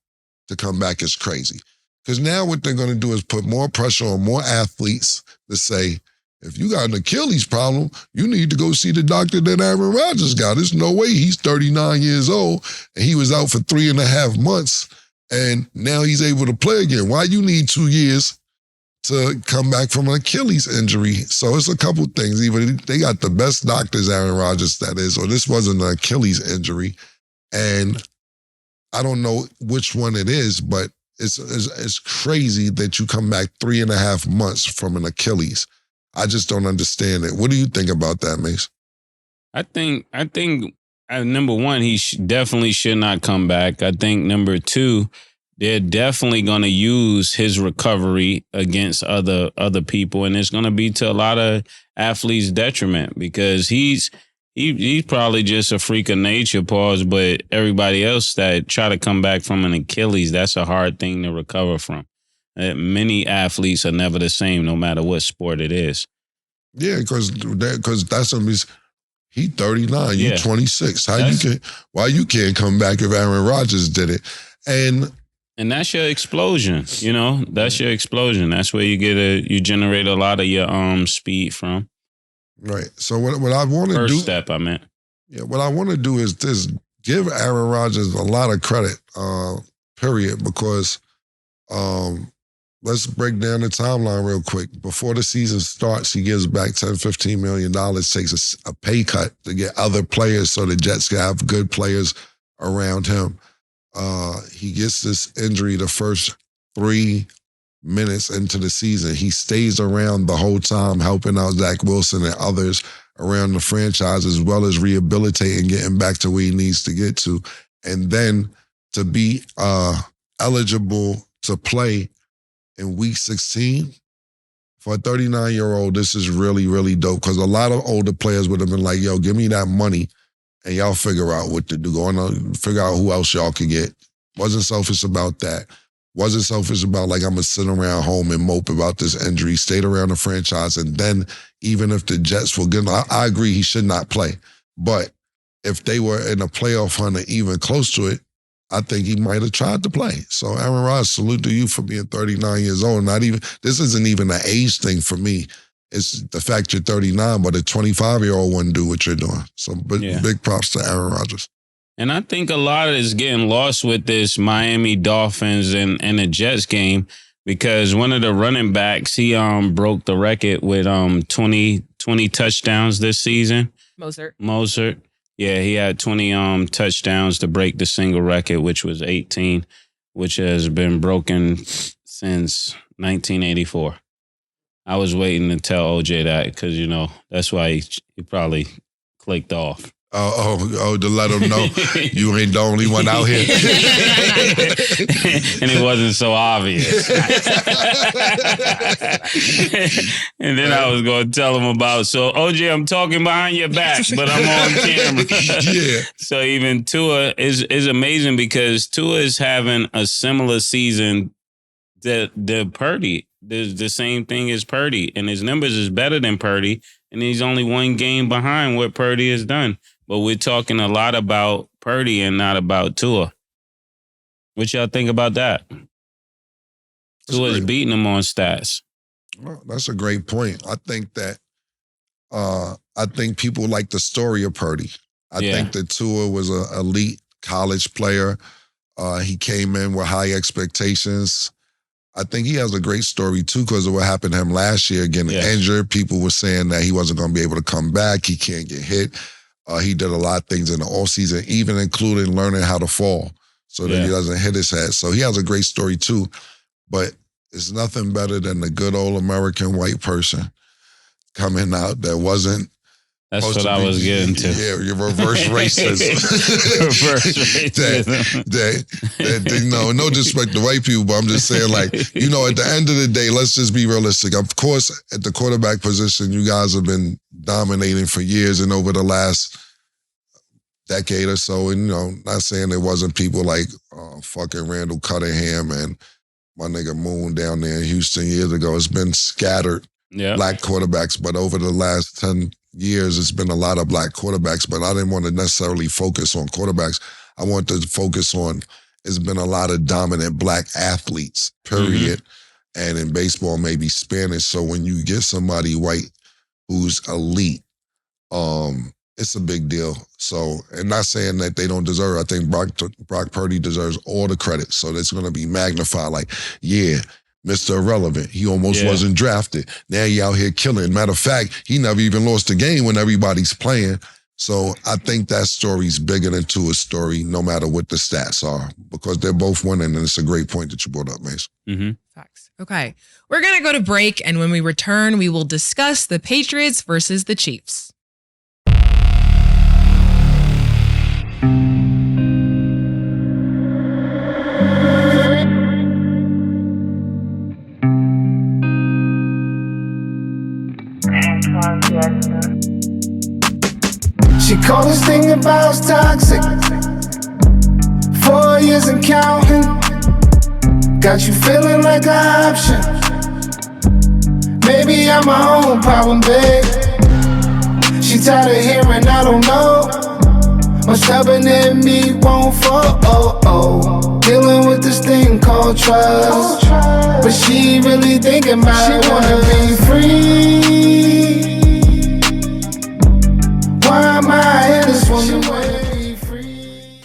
Speaker 1: to come back is crazy. Because now what they're going to do is put more pressure on more athletes to say, if you got an Achilles problem, you need to go see the doctor that Aaron Rodgers got. There's no way he's 39 years old and he was out for 3.5 months and now he's able to play again. Why you need 2 years to come back from an Achilles injury? So it's a couple things. Either they got the best doctors, Aaron Rodgers, that is, or this wasn't an Achilles injury. And I don't know which one it is, but it's crazy that you come back 3.5 months from an Achilles. I just don't understand it. What do you think about that, Mase?
Speaker 4: I think number one, he definitely should not come back. I think number two, they're definitely going to use his recovery against other people, and it's going to be to a lot of athletes' detriment because he's probably just a freak of nature, but everybody else that try to come back from an Achilles, that's a hard thing to recover from. Many athletes are never the same, no matter what sport it is.
Speaker 1: Yeah, because that's he's 39, you 26. Why you can't come back if Aaron Rodgers did it? And
Speaker 4: that's your explosion, That's your explosion. That's where you generate a lot of your speed from.
Speaker 1: Right. So what I want to do,
Speaker 4: first step, I meant.
Speaker 1: Yeah, what I want to do is just give Aaron Rodgers a lot of credit, period, because let's break down the timeline real quick. Before the season starts, he gives back $10-15 million, takes a pay cut to get other players so the Jets can have good players around him. He gets this injury the first 3 minutes into the season. He stays around the whole time, helping out Zach Wilson and others around the franchise, as well as rehabilitating, getting back to where he needs to get to. And then to be eligible to play in week 16, for a 39-year-old, this is really, really dope, because a lot of older players would have been like, yo, give me that money and y'all figure out what to do. Go on, figure out who else y'all can get. Wasn't selfish about that. Wasn't selfish about like, I'm going to sit around home and mope about this injury. Stayed around the franchise. And then even if the Jets were good, I agree he should not play. But if they were in a playoff hunt or even close to it, I think he might have tried to play. So Aaron Rodgers, salute to you for being 39 years old. This isn't even an age thing for me. It's the fact you're 39, but a 25-year-old wouldn't do what you're doing. So big props to Aaron Rodgers.
Speaker 4: And I think a lot of it is getting lost with this Miami Dolphins and the Jets game, because one of the running backs, he broke the record with 20 touchdowns this season. Mozart. Yeah, he had 20 touchdowns to break the single record, which was 18, which has been broken since 1984. I was waiting to tell OJ that because, that's why he probably clicked off.
Speaker 1: Oh, to let them know you ain't the only one out here.
Speaker 4: And it wasn't so obvious. And then I was going to tell him about, so OJ, I'm talking behind your back, but I'm on camera.
Speaker 1: Yeah.
Speaker 4: So even Tua is amazing because Tua is having a similar season to Purdy. There's the same thing as Purdy, and his numbers is better than Purdy, and he's only one game behind what Purdy has done. But we're talking a lot about Purdy and not about Tua. What y'all think about that? Tua's beating him on stats.
Speaker 1: Well, that's a great point. I think that I think people like the story of Purdy. I think that Tua was an elite college player. He came in with high expectations. I think he has a great story, too, because of what happened to him last year, getting injured. People were saying that he wasn't going to be able to come back. He can't get hit. He did a lot of things in the offseason, even including learning how to fall so that he doesn't hit his head. So he has a great story, too. But it's nothing better than the good old American white person coming out that wasn't.
Speaker 4: That's what I was getting to.
Speaker 1: Yeah, your reverse racism.
Speaker 4: Reverse racism.
Speaker 1: No disrespect to white people, but I'm just saying, at the end of the day, let's just be realistic. Of course, at the quarterback position, you guys have been dominating for years and over the last decade or so. And, not saying there wasn't people like fucking Randall Cunningham and my nigga Moon down there in Houston years ago. It's been scattered black quarterbacks, but over the last 10 years, it's been a lot of black quarterbacks, but I didn't want to necessarily focus on quarterbacks. I wanted to focus on, it's been a lot of dominant black athletes, period. Mm-hmm. And in baseball, maybe Spanish. So when you get somebody white who's elite, it's a big deal. So, and not saying that they don't deserve it. I think Brock Purdy deserves all the credit. So that's going to be magnified like, Mr. Irrelevant. He almost wasn't drafted. Now he out here killing. Matter of fact, he never even lost a game when everybody's playing. So I think that story's bigger than Tua's story, no matter what the stats are, because they're both winning, and it's a great point that you brought up, Mase.
Speaker 4: Mm-hmm.
Speaker 2: Facts. Okay. We're going to go to break, and when we return, we will discuss the Patriots versus the Chiefs.
Speaker 6: She called this thing about toxic. 4 years and counting. Got you feeling like an option. Maybe I'm my own problem, babe. She tired of hearing I don't know. My stubborn in me won't fall. Dealing with this thing called trust. But she really thinking about it. Wanna be free. Why am I in this woman way free?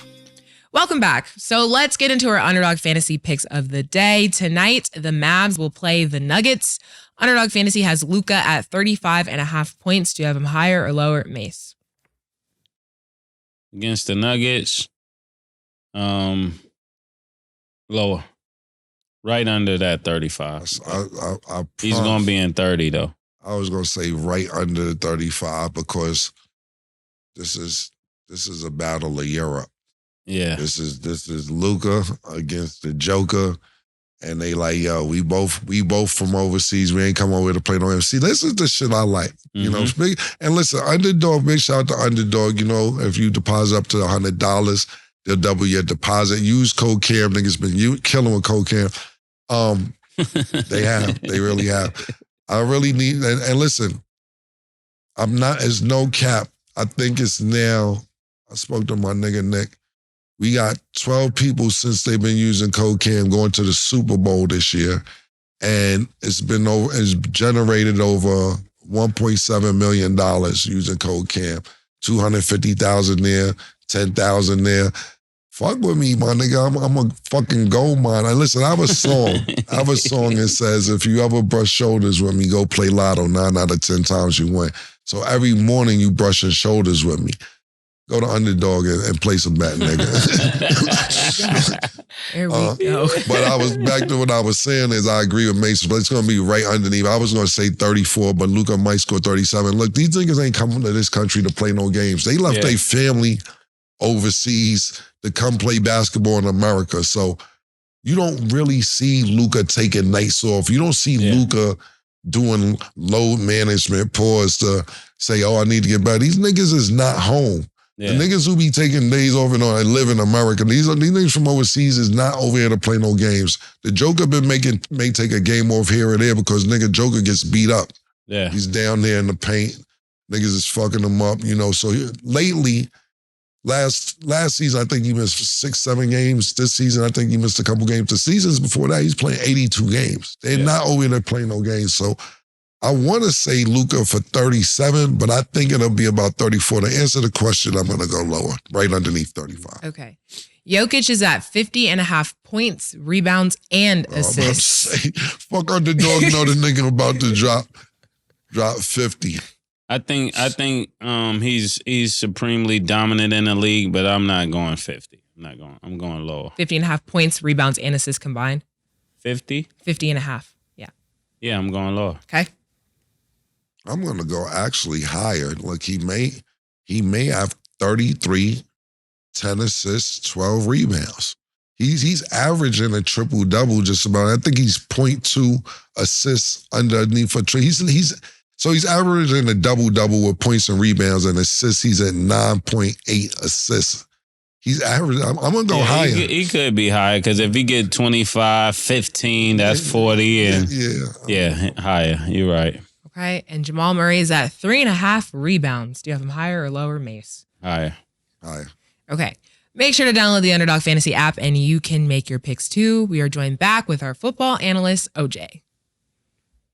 Speaker 2: Welcome back. So let's get into our Underdog Fantasy picks of the day. Tonight, the Mavs will play the Nuggets. Underdog Fantasy has Luka at 35.5 points. Do you have him higher or lower, Mase?
Speaker 4: Against the Nuggets, lower. Right under that 35. He's going to be in 30, though.
Speaker 1: I was going to say right under the 35 because this is a battle of Europe.
Speaker 4: Yeah.
Speaker 1: This is Luka against the Joker. And they like, yo, we both from overseas. We ain't come over here to play no MC. This is the shit I like. You know, and listen, Underdog, big shout out to Underdog. If you deposit up to $100, they'll double your deposit. Use code CAM. Niggas been killing with code CAM. They really have. I really need, and listen, there's no cap. I think it's now I spoke to my nigga Nick. We got 12 people since they've been using CodeCam going to the Super Bowl this year. And it's generated over $1.7 million using CodeCam. 250,000 there, 10,000 there. Fuck with me, my nigga. I'm a fucking gold miner. Listen, I have a song. That says, if you ever brush shoulders with me, go play Lotto. 9 out of 10 times you win. So every morning you brushing shoulders with me. Go to Underdog and play some bet, nigga.
Speaker 2: There we go.
Speaker 1: But I was back to what I was saying is I agree with Mase, but it's going to be right underneath. I was going to say 34, but Luka might score 37. Look, these niggas ain't coming to this country to play no games. They left their family overseas to come play basketball in America. So you don't really see Luka taking nights off. You don't see Luka doing load management pause to say, oh, I need to get better. These niggas is not home. Yeah. The niggas who be taking days off and live in America, these niggas from overseas is not over here to play no games. The Joker may take a game off here or there because nigga Joker gets beat up. Yeah. He's down there in the paint. Niggas is fucking him up, So lately, last season, I think he missed 6-7 games. This season, I think he missed a couple games. The seasons before that, he's playing 82 games. They're not over there playing no games. So I want to say Luka for 37, but I think it'll be about 34. To answer the question, I'm going to go lower, right underneath 35.
Speaker 2: Okay. Jokic is at 50.5 points, rebounds, and assists.
Speaker 1: Fuck Underdog, know the nigga about to drop 50.
Speaker 4: I think he's supremely dominant in the league, but I'm not going 50. I'm going lower.
Speaker 2: 50.5 points, rebounds, and assists combined.
Speaker 4: 50?
Speaker 2: 50.5. Yeah.
Speaker 4: Yeah, I'm going lower.
Speaker 2: Okay.
Speaker 1: I'm going to go actually higher. Look, he may have 33, 10 assists, 12 rebounds. He's averaging a triple-double just about. I think he's 0.2 assists underneath for three. So he's averaging a double-double with points and rebounds and assists. He's at 9.8 assists. He's averaging. I'm going to go higher.
Speaker 4: He could be higher because if he get 25, 15, that's 40. And yeah, higher. You're right.
Speaker 2: Okay, and Jamal Murray is at 3.5 rebounds. Do you have him higher or lower, Mase?
Speaker 4: Higher.
Speaker 2: Okay. Make sure to download the Underdog Fantasy app and you can make your picks too. We are joined back with our football analyst, OJ.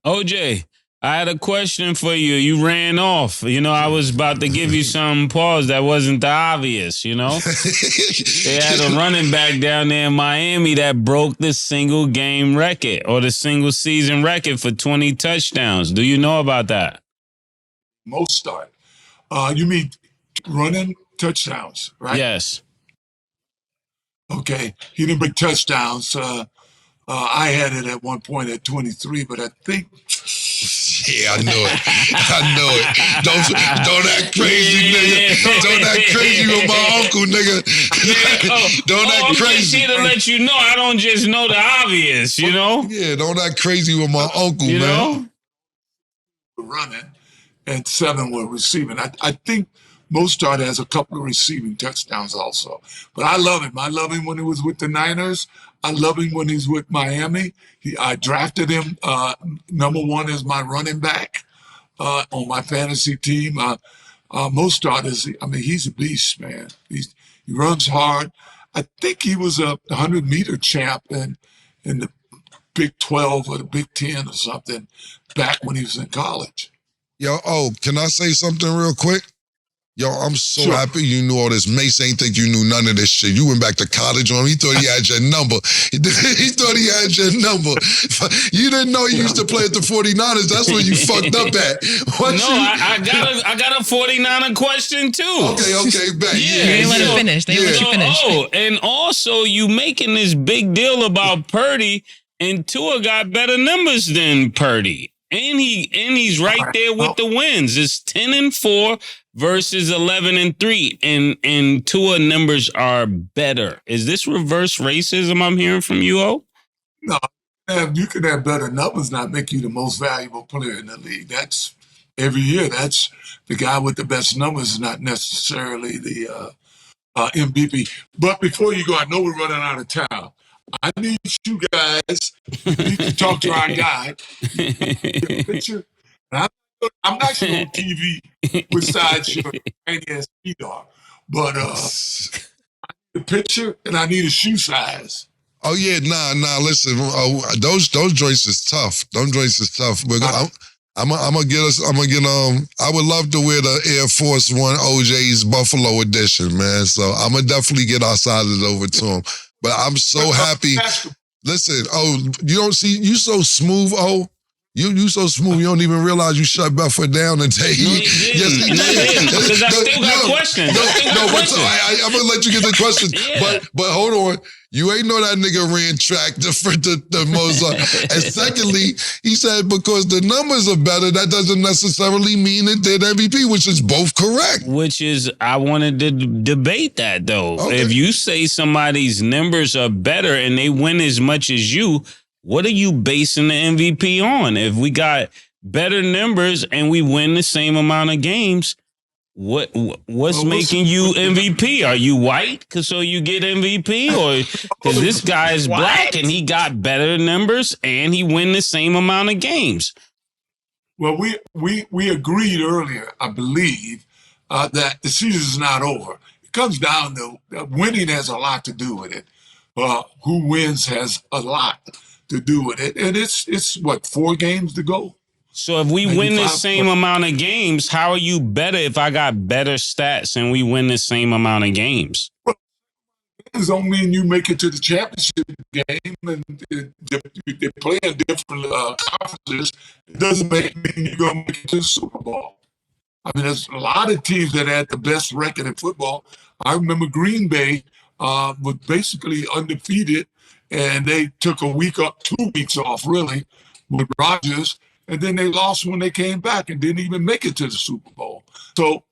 Speaker 4: OJ, I had a question for you. You ran off. I was about to give you some pause that wasn't the obvious, They had a running back down there in Miami that broke the single game record or the single season record for 20 touchdowns. Do you know about that?
Speaker 5: Most start. You mean running touchdowns, right?
Speaker 4: Yes.
Speaker 5: Okay. He didn't break touchdowns. I had it at one point at 23, but I think...
Speaker 1: Yeah, I know it. Don't act crazy, nigga. Don't act crazy with my uncle, nigga. Don't act crazy.
Speaker 4: I'm here to let you know. I don't just know the obvious,
Speaker 1: Yeah, don't act crazy with my uncle, man.
Speaker 5: Running and 7 were receiving. I think Mostard has a couple of receiving touchdowns also. But I love him. I love him when he was with the Niners. I love him when he's with Miami. I drafted him number 1 as my running back on my fantasy team. Mostard he's a beast, man. He runs hard. I think he was a 100-meter champ in the Big 12 or the Big 10 or something back when he was in college.
Speaker 1: Yo, can I say something real quick? Yo, I'm so happy you knew all this. Mase ain't think you knew none of this shit. You went back to college on him. He thought he had your number. He thought he had your number. You didn't know you used to play at the 49ers. That's where you fucked up at.
Speaker 4: I got a 49er question too.
Speaker 1: Okay, bet.
Speaker 2: Yeah, they didn't let him finish. They didn't let you finish.
Speaker 4: And also you making this big deal about Purdy, and Tua got better numbers than Purdy. And he's right there with the wins. It's 10-4 versus 11-3, and Tua numbers are better. Is this reverse racism I'm hearing from you, O?
Speaker 5: No, you can have better numbers, not make you the most valuable player in the league. That's every year. That's the guy with the best numbers, not necessarily the MVP. But before you go, I know we're running out of time. I need you guys to talk to our guy. Get a picture. I'm not on TV besides your tiny ass PR. But the picture, and I need a shoe size.
Speaker 1: Oh yeah, nah. Listen, those joints is tough. Those joints is tough. But I'm gonna get us. I would love to wear the Air Force One OJ's Buffalo edition, man. So I'm gonna definitely get our sizes over to him. But I'm so happy. Listen, you don't see you so smooth, You so smooth, you don't even realize you shut Bedford down until he didn't.
Speaker 4: Yes, he did. Because I still got questions.
Speaker 1: I'm gonna let you get the questions.
Speaker 4: Yeah.
Speaker 1: But hold on. You ain't know that nigga ran track the Mozart. And secondly, he said because the numbers are better, that doesn't necessarily mean it did MVP, which is both correct.
Speaker 4: Which is, I wanted to debate that though.
Speaker 1: Okay.
Speaker 4: If you say somebody's numbers are better and they win as much as you, what are you basing the MVP on? If we got better numbers and we win the same amount of games, what's making you MVP? Are you white so you get MVP, or because this guy is black and he got better numbers and he win the same amount of games?
Speaker 5: Well, we agreed earlier, I believe, that the season is not over. It comes down to winning has a lot to do with it. Who wins has a lot to do with it, and it's what, 4 games to go.
Speaker 4: So if we win the same amount of games, how are you better if I got better stats and we win the same amount of games?
Speaker 5: It don't mean you make it to the championship game, and they're playing different conferences. It doesn't mean you're going to make it to the Super Bowl. I mean, there's a lot of teams that had the best record in football. I remember Green Bay was basically undefeated, and they took 2 weeks off, really, with Rodgers. And then they lost when they came back and didn't even make it to the Super Bowl. So,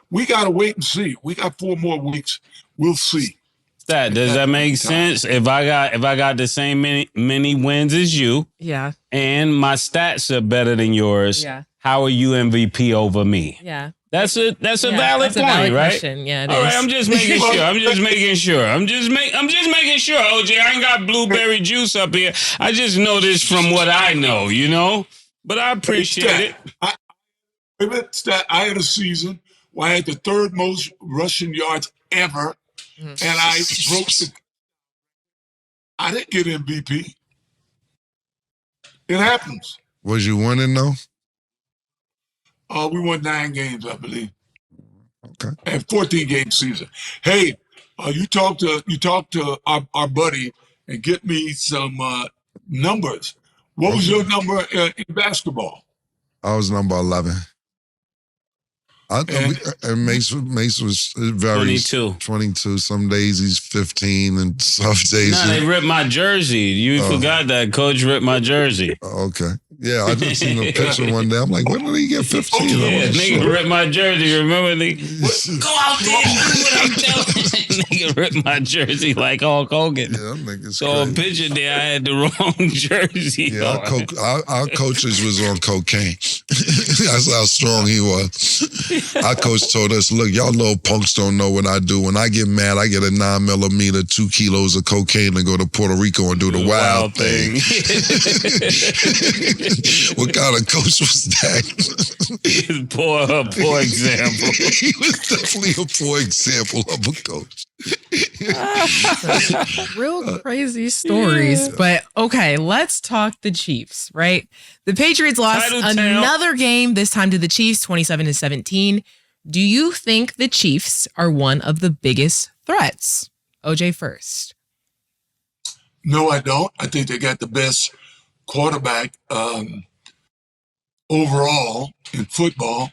Speaker 5: we got to wait and see. We got 4 more weeks. We'll see.
Speaker 4: Does that make sense? If I got the same many wins as you,
Speaker 2: Yeah.
Speaker 4: and my stats are better than yours,
Speaker 2: Yeah.
Speaker 4: how are you MVP over me?
Speaker 2: Yeah.
Speaker 4: That's a valid
Speaker 2: that's a
Speaker 4: point,
Speaker 2: valid
Speaker 4: right?
Speaker 2: question. Yeah, it
Speaker 4: All right,
Speaker 2: is.
Speaker 4: I'm just making sure. I'm just making sure, OJ. I ain't got blueberry juice up here. I just know this from what I know, But I appreciate it.
Speaker 5: I had a season where I had the 3rd most rushing yards ever, and I broke I didn't get MVP. It happens.
Speaker 1: Was you winning though?
Speaker 5: We won 9 games, I believe.
Speaker 1: Okay.
Speaker 5: And 14-game season. Hey, you talk to our buddy and get me some numbers. What was your number in basketball?
Speaker 1: I was number 11. And Mase was very 22. Some days he's 15, and some days.
Speaker 4: Nah, they ripped my jersey. You forgot that coach ripped my jersey.
Speaker 1: Okay. Yeah, I just seen a picture one day. I'm like, when did he get 15?
Speaker 4: Yeah, nigga ripped my jersey. Remember? Go out there and do what I'm telling you. Nigga ripped my jersey like Hulk Hogan.
Speaker 1: Yeah, them niggas
Speaker 4: So
Speaker 1: crazy.
Speaker 4: a picture there, I had the wrong jersey.
Speaker 1: Yeah, our coaches was on cocaine. That's how strong he was. Our coach told us, look, y'all little punks don't know what I do. When I get mad, I get a 9mm, 2 kilos of cocaine and go to Puerto Rico and do the wild thing. What kind of coach was that?
Speaker 4: Poor example.
Speaker 1: He was definitely a poor example of a coach.
Speaker 2: Real crazy stories. But okay, let's talk the Chiefs, right? The Patriots lost another game, this time to the Chiefs, 27-17. Do you think the Chiefs are one of the biggest threats? OJ first.
Speaker 5: No, I don't. I think they got the best quarterback overall in football,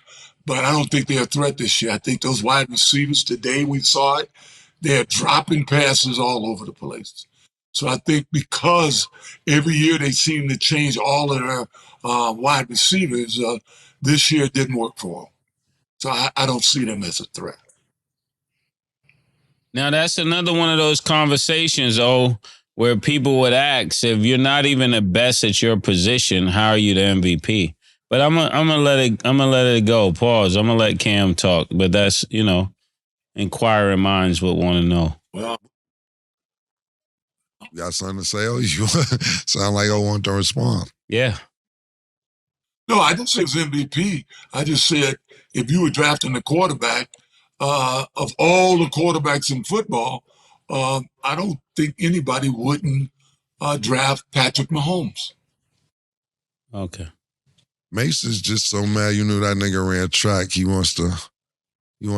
Speaker 5: but I don't think they're a threat this year. I think those wide receivers today, we saw it, they're dropping passes all over the place. So I think because every year they seem to change all of their wide receivers, this year it didn't work for them. So I don't see them as a threat.
Speaker 4: Now, that's another one of those conversations, where people would ask, if you're not even the best at your position, how are you the MVP? But I'm gonna let it go. Pause. I'm gonna let Cam talk. But that's, inquiring minds would want to know.
Speaker 5: Well,
Speaker 1: You got something to say? Oh, you sound like I want to respond.
Speaker 4: Yeah.
Speaker 5: no, I didn't say it was MVP. I just said if you were drafting a quarterback, of all the quarterbacks in football, I don't think anybody wouldn't draft Patrick Mahomes.
Speaker 4: Okay.
Speaker 1: Mase is just so mad. You knew that nigga ran track. He wants to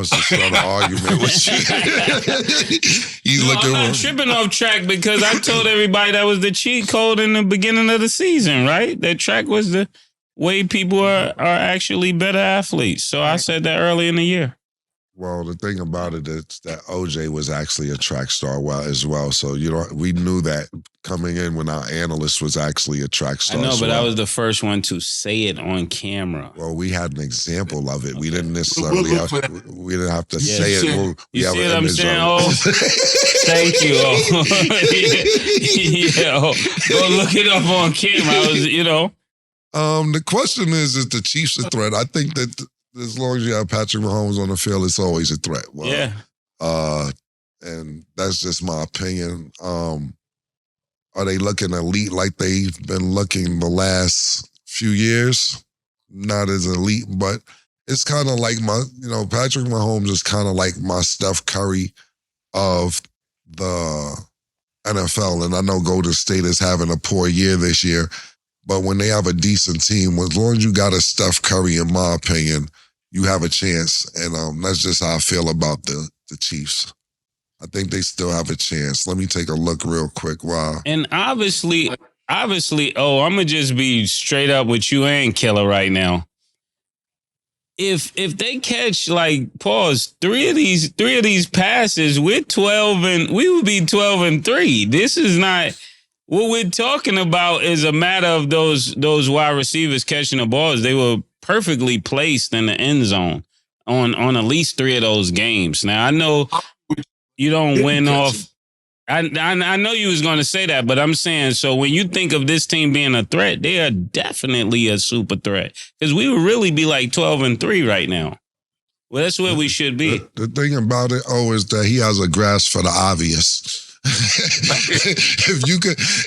Speaker 1: start an argument with you. He's
Speaker 4: I'm not tripping off track because I told everybody that was the cheat code in the beginning of the season, right? That track was the way people are actually better athletes. So I said that early in the year.
Speaker 1: Well, the thing about it is that OJ was actually a track star as well. So we knew that coming in when our analyst was actually a track star.
Speaker 4: I know, but I was the first one to say it on camera.
Speaker 1: Well, we had an example of it. We didn't necessarily we didn't have to say it.
Speaker 4: You see what I'm saying? Oh, thank you. Oh. Yeah, go look it up on camera. I was,
Speaker 1: The question is the Chiefs a threat? I think that as long as you have Patrick Mahomes on the field, it's always a threat. Well,
Speaker 4: yeah.
Speaker 1: And that's just my opinion. Are they looking elite like they've been looking the last few years? Not as elite, but it's kind of like Patrick Mahomes is kind of like my Steph Curry of the NFL. And I know Golden State is having a poor year this year, but when they have a decent team, as long as you got a Steph Curry, in my opinion, you have a chance. And that's just how I feel about the Chiefs. I think they still have a chance. Let me take a look real quick. Wow.
Speaker 4: And obviously, I'm going to just be straight up with you and Killer right now. If they catch three of these passes, we're 12 and we would be 12-3. This is not what we're talking about. Is a matter of those wide receivers catching the balls. They were perfectly placed in the end zone on at least 3 of those games. Now I know you don't win off. I know you was going to say that, but I'm saying, so when you think of this team being a threat, they are definitely a super threat because we would really be 12-3 right now. Well, that's where we should be.
Speaker 1: The thing about it, is that he has a grasp for the obvious.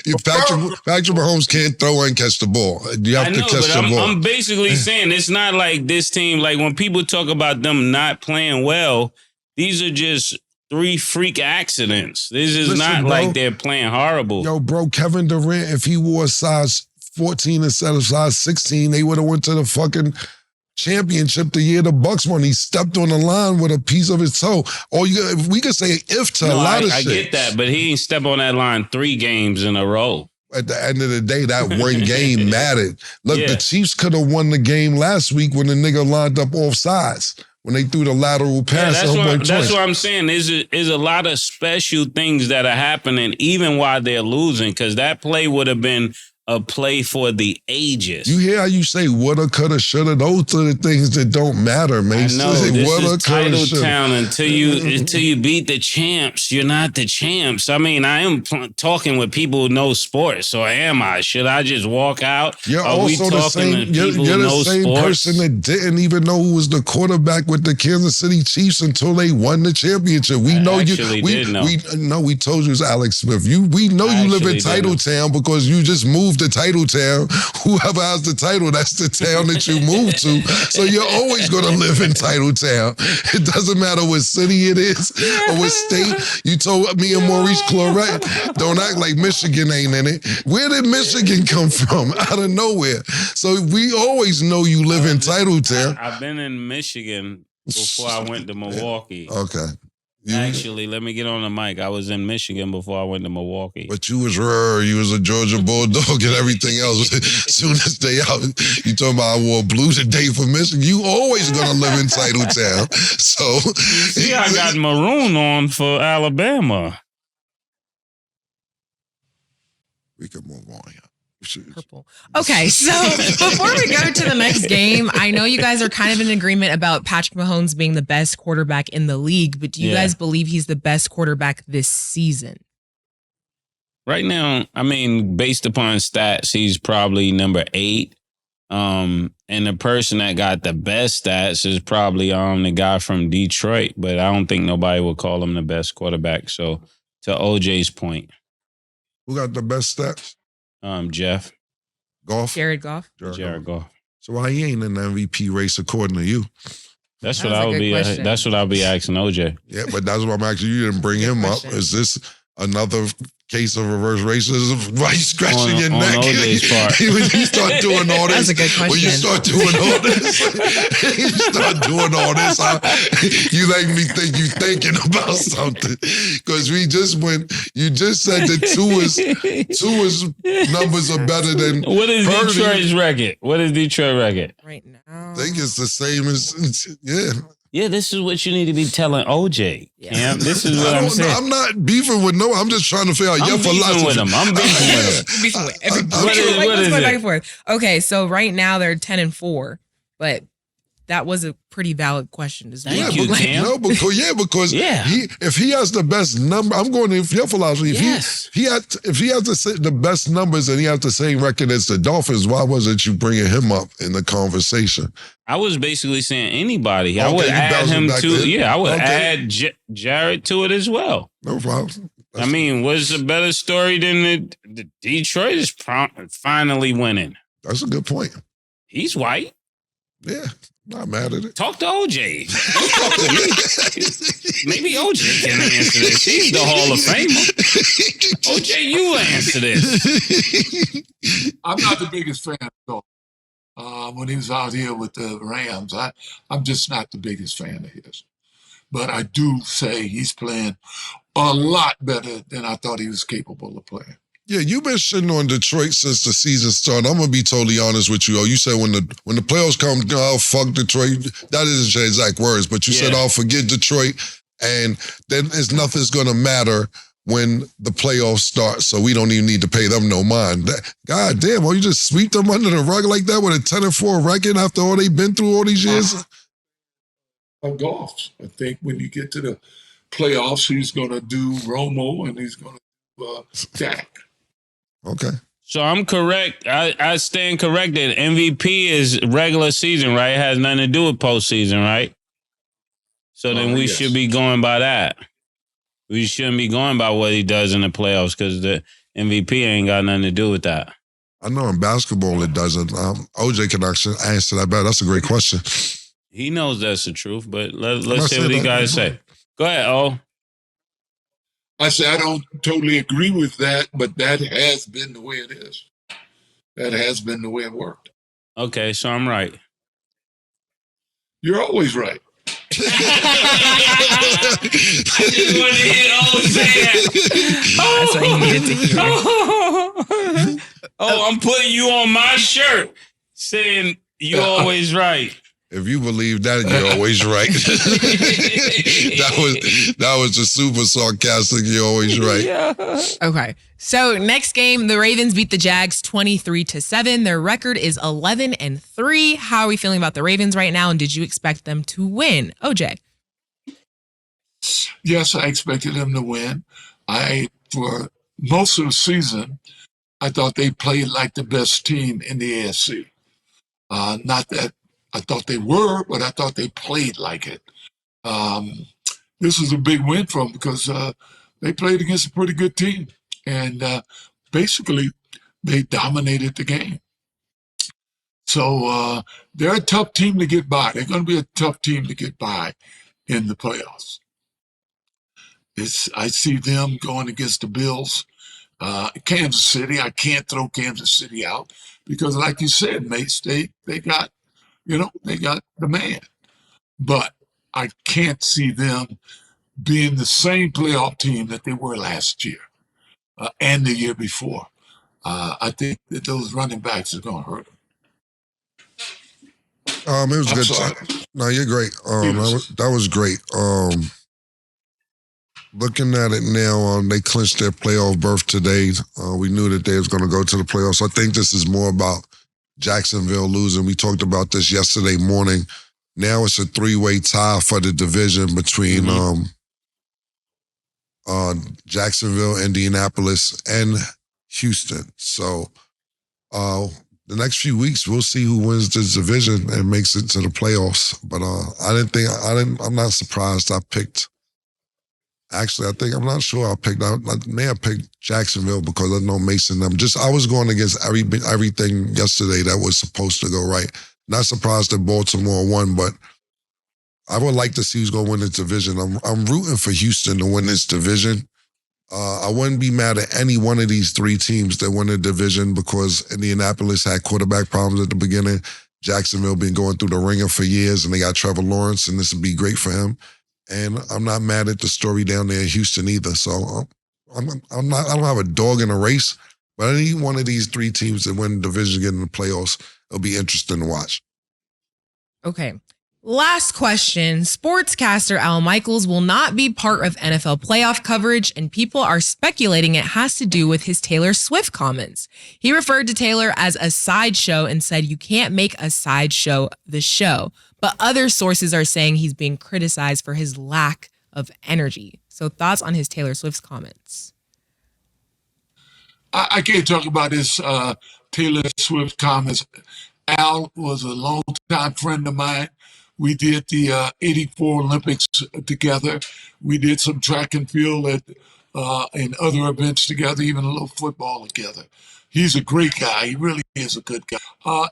Speaker 1: if Patrick Mahomes can't throw and catch the ball, you have to catch the ball.
Speaker 4: I'm basically saying it's not like this team, when people talk about them not playing well, these are just 3 freak accidents. This is not like they're playing horrible.
Speaker 1: Yo, bro, Kevin Durant, if he wore size 14 instead of size 16, they would have went to the fucking championship the year the Bucks won. He stepped on the line with a piece of his toe. We could say if to a lot of shit.
Speaker 4: I get that, but he ain't step on that line 3 games in a row.
Speaker 1: At the end of the day, that one game mattered. Look, the Chiefs could have won the game last week when the nigga lined up off sides. When they threw the lateral pass.
Speaker 4: That's what I'm saying. There's a lot of special things that are happening even while they're losing, because that play would have been a play for the ages.
Speaker 1: You hear how you say woulda, coulda, shoulda? Those are the things that don't matter, man.
Speaker 4: I know, this is title town. Until you beat the champs, you're not the champs. I mean, I am talking with people who know sports, so am I? Should I just walk out?
Speaker 1: You're also the same, you're the same person that didn't even know who was the quarterback with the Kansas City Chiefs until they won the championship. We know you. We told you it was Alex Smith. We know you live in Title Town because you just moved to Title Town. Whoever has the title, that's the town that you moved to. So you're always going to live in Title Town. It doesn't matter what city it is or what state. You told me and Maurice Claret, don't act like Michigan ain't in it. Where did Michigan come from? Out of nowhere. So we always know you live in Title Town.
Speaker 4: I've been in Michigan before I went to Milwaukee.
Speaker 1: Okay.
Speaker 4: Actually, let me get on the mic. I was in Michigan before I went to Milwaukee.
Speaker 1: But you was a Georgia Bulldog and everything else. As soon as they out, you talking about I wore blue today for Michigan. You always gonna live in Title Town. So
Speaker 4: see, I got maroon on for Alabama.
Speaker 1: We can move on.
Speaker 2: Purple. Okay, so before we go to the next game, I know you guys are kind of in agreement about Patrick Mahomes being the best quarterback in the league, but do you guys believe he's the best quarterback this season?
Speaker 4: Right now, I mean, based upon stats, he's probably number 8. And the person that got the best stats is probably the guy from Detroit, but I don't think nobody would call him the best quarterback. So to OJ's point.
Speaker 1: Who got the best stats?
Speaker 4: Jeff.
Speaker 1: Goff?
Speaker 2: Jared Goff.
Speaker 4: Jared Goff.
Speaker 1: So why he ain't in the MVP race according to you?
Speaker 4: That's
Speaker 2: That
Speaker 4: what
Speaker 2: was a
Speaker 4: I would
Speaker 2: good
Speaker 4: be.
Speaker 2: question.
Speaker 4: That's what I'll be asking OJ.
Speaker 1: Yeah, but that's what I'm asking you. Didn't bring him up.
Speaker 2: question.
Speaker 1: Is this another case of reverse racism? Why you scratching your
Speaker 4: On
Speaker 1: neck?
Speaker 4: OJ's part.
Speaker 1: When you start doing all this,
Speaker 2: That's a good
Speaker 1: when you
Speaker 2: question.
Speaker 1: start doing all this, you make me think you thinking about something. Because we just went. You just said that two is numbers are better than.
Speaker 4: What is
Speaker 1: Purdy.
Speaker 4: Detroit's record? What is Detroit record?
Speaker 2: Right now.
Speaker 1: I think it's the same as yeah.
Speaker 4: Yeah, this is what you need to be telling OJ. Cam. This is what I'm saying.
Speaker 1: I'm not beefing with no. I'm just trying to figure out your
Speaker 4: I'm beefing
Speaker 1: philosophy.
Speaker 4: with him. I'm beefing with him.
Speaker 2: Beefing with everybody.
Speaker 4: What is-
Speaker 2: Like,
Speaker 4: what
Speaker 2: let's
Speaker 4: is
Speaker 2: go
Speaker 4: it?
Speaker 2: back and forth. Okay, so right now they're 10-4, but that was a pretty valid question as well.
Speaker 4: Thank you,
Speaker 1: because,
Speaker 4: Cam.
Speaker 1: no, because
Speaker 4: Yeah.
Speaker 1: if he has the best number, I'm going to your philosophy. If
Speaker 4: Yes.
Speaker 1: he has the best numbers and he has the same record as the Dolphins, why wasn't you bringing him up in the conversation?
Speaker 4: I was basically saying anybody. I
Speaker 1: Okay,
Speaker 4: would
Speaker 1: you
Speaker 4: add
Speaker 1: bouncing
Speaker 4: him
Speaker 1: back
Speaker 4: to.
Speaker 1: there.
Speaker 4: Yeah, I would
Speaker 1: Okay.
Speaker 4: add Jared to it as well.
Speaker 1: No problem.
Speaker 4: I mean, what's a better story than the Detroit is finally winning?
Speaker 1: That's a good point.
Speaker 4: He's white.
Speaker 1: Yeah, not mad at it.
Speaker 4: Talk to OJ. Don't talk to me. Maybe OJ can answer this. He's the Hall of Famer. OJ, you answer this.
Speaker 5: I'm not the biggest fan of Dolphins. When he was out here with the Rams, I'm just not the biggest fan of his. But I do say he's playing a lot better than I thought he was capable of playing.
Speaker 1: Yeah, you've been shitting on Detroit since the season started. I'm gonna be totally honest with you. You said when the playoffs come, oh, fuck Detroit. That isn't your exact words, but you said,
Speaker 4: Yeah.
Speaker 1: "Oh, forget Detroit," and then nothing's gonna matter when the playoffs start. So we don't even need to pay them no mind. God damn, well, you just sweep them under the rug like that with a 10-4 record after all they've been through all these years.
Speaker 5: Of golf, I think when you get to the playoffs, he's going to do Romo and he's going to do Dak.
Speaker 1: Okay.
Speaker 4: So I'm correct. I stand corrected. MVP is regular season, right? It has nothing to do with postseason, right? So then we
Speaker 5: Yes.
Speaker 4: should be going by that. We shouldn't be going by what he does in the playoffs because the MVP ain't got nothing to do with that.
Speaker 1: I know in basketball it doesn't. OJ can actually answer that better. That's a great question.
Speaker 4: He knows that's the truth, but let's
Speaker 1: not
Speaker 4: see what he
Speaker 1: saying
Speaker 4: got to
Speaker 1: that.
Speaker 4: say. Go ahead, O.
Speaker 5: I say I don't totally agree with that, but that has been the way it is. That has been the way it worked.
Speaker 4: Okay, so I'm right.
Speaker 5: You're always right.
Speaker 4: I just wanted to hear O say it.
Speaker 2: That's what he needed to hear.
Speaker 4: Oh, I'm putting you on my shirt saying you're always right.
Speaker 1: If you believe that, you're always right. that was just super sarcastic. You're always right.
Speaker 2: Okay. So next game, the Ravens beat the Jags 23-7. Their record is 11-3. How are we feeling about the Ravens right now? And did you expect them to win? OJ.
Speaker 5: Yes, I expected them to win. For most of the season, I thought they played like the best team in the AFC. Not that I thought they were, but I thought they played like it. This is a big win for them because they played against a pretty good team. And basically, they dominated the game. So they're a tough team to get by. They're going to be a tough team to get by in the playoffs. I see them going against the Bills. Kansas City, I can't throw Kansas City out because, like you said, Mase, they got the man. But I can't see them being the same playoff team that they were last year and the year before. I think that those running backs are going to hurt them.
Speaker 1: It was
Speaker 5: I'm
Speaker 1: good.
Speaker 5: sorry.
Speaker 1: No, you're great. That was great. Looking at it now, they clinched their playoff berth today. We knew that they was going to go to the playoffs. I think this is more about Jacksonville losing. We talked about this yesterday morning. Now it's a three-way tie for the division between Jacksonville, Indianapolis, and Houston. So the next few weeks, we'll see who wins this division and makes it to the playoffs. But I'm not surprised I picked. Actually, I'm not sure I may have picked Jacksonville because I know Mason. I was going against everything yesterday that was supposed to go right. Not surprised that Baltimore won, but I would like to see who's going to win this division. I'm rooting for Houston to win this division. I wouldn't be mad at any one of these three teams that won the division because Indianapolis had quarterback problems at the beginning. Jacksonville been going through the ringer for years, and they got Trevor Lawrence, and this would be great for him. And I'm not mad at the story down there in Houston either. So I don't have a dog in a race, but any one of these three teams that win the division, get in the playoffs, it'll be interesting to watch.
Speaker 2: Okay. Last question. Sportscaster Al Michaels will not be part of NFL playoff coverage, and people are speculating it has to do with his Taylor Swift comments. He referred to Taylor as a sideshow and said you can't make a sideshow the show. But other sources are saying he's being criticized for his lack of energy. So thoughts on his Taylor Swift's comments?
Speaker 5: I can't talk about his Taylor Swift comments. Al was a longtime friend of mine. We did the 84 Olympics together. We did some track and field and other events together, even a little football together. He's a great guy. He really is a good guy.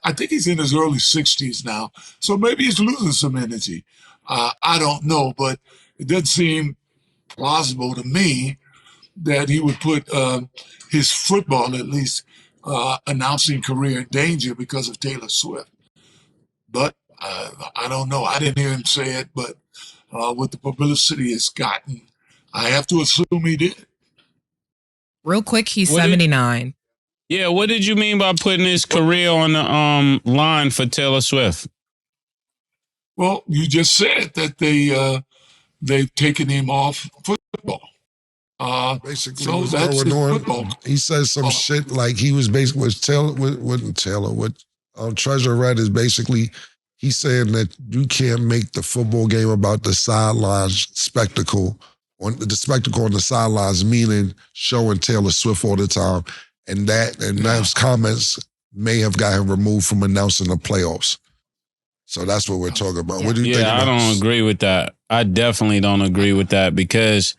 Speaker 5: I think he's in his early 60s now, so maybe he's losing some energy. I don't know, but it doesn't seem plausible to me that he would put his football, at least, announcing career in danger because of Taylor Swift. But I don't know. I didn't hear him say it, but with the publicity it's gotten, I have to assume he did.
Speaker 2: Real quick, he's 79.
Speaker 4: Yeah, what did you mean by putting his career on the line for Taylor Swift?
Speaker 5: Well, you just said that they've taken him off football.
Speaker 1: Basically,
Speaker 5: so that's his football.
Speaker 1: He says some shit like he was basically Treasure Red is basically he's saying that you can't make the football game about the sidelines spectacle on the spectacle on the sidelines, meaning showing Taylor Swift all the time, and those comments may have got him removed from announcing the playoffs. So that's what we're talking about. What do you think about
Speaker 4: I don't agree with that. I definitely don't agree with that because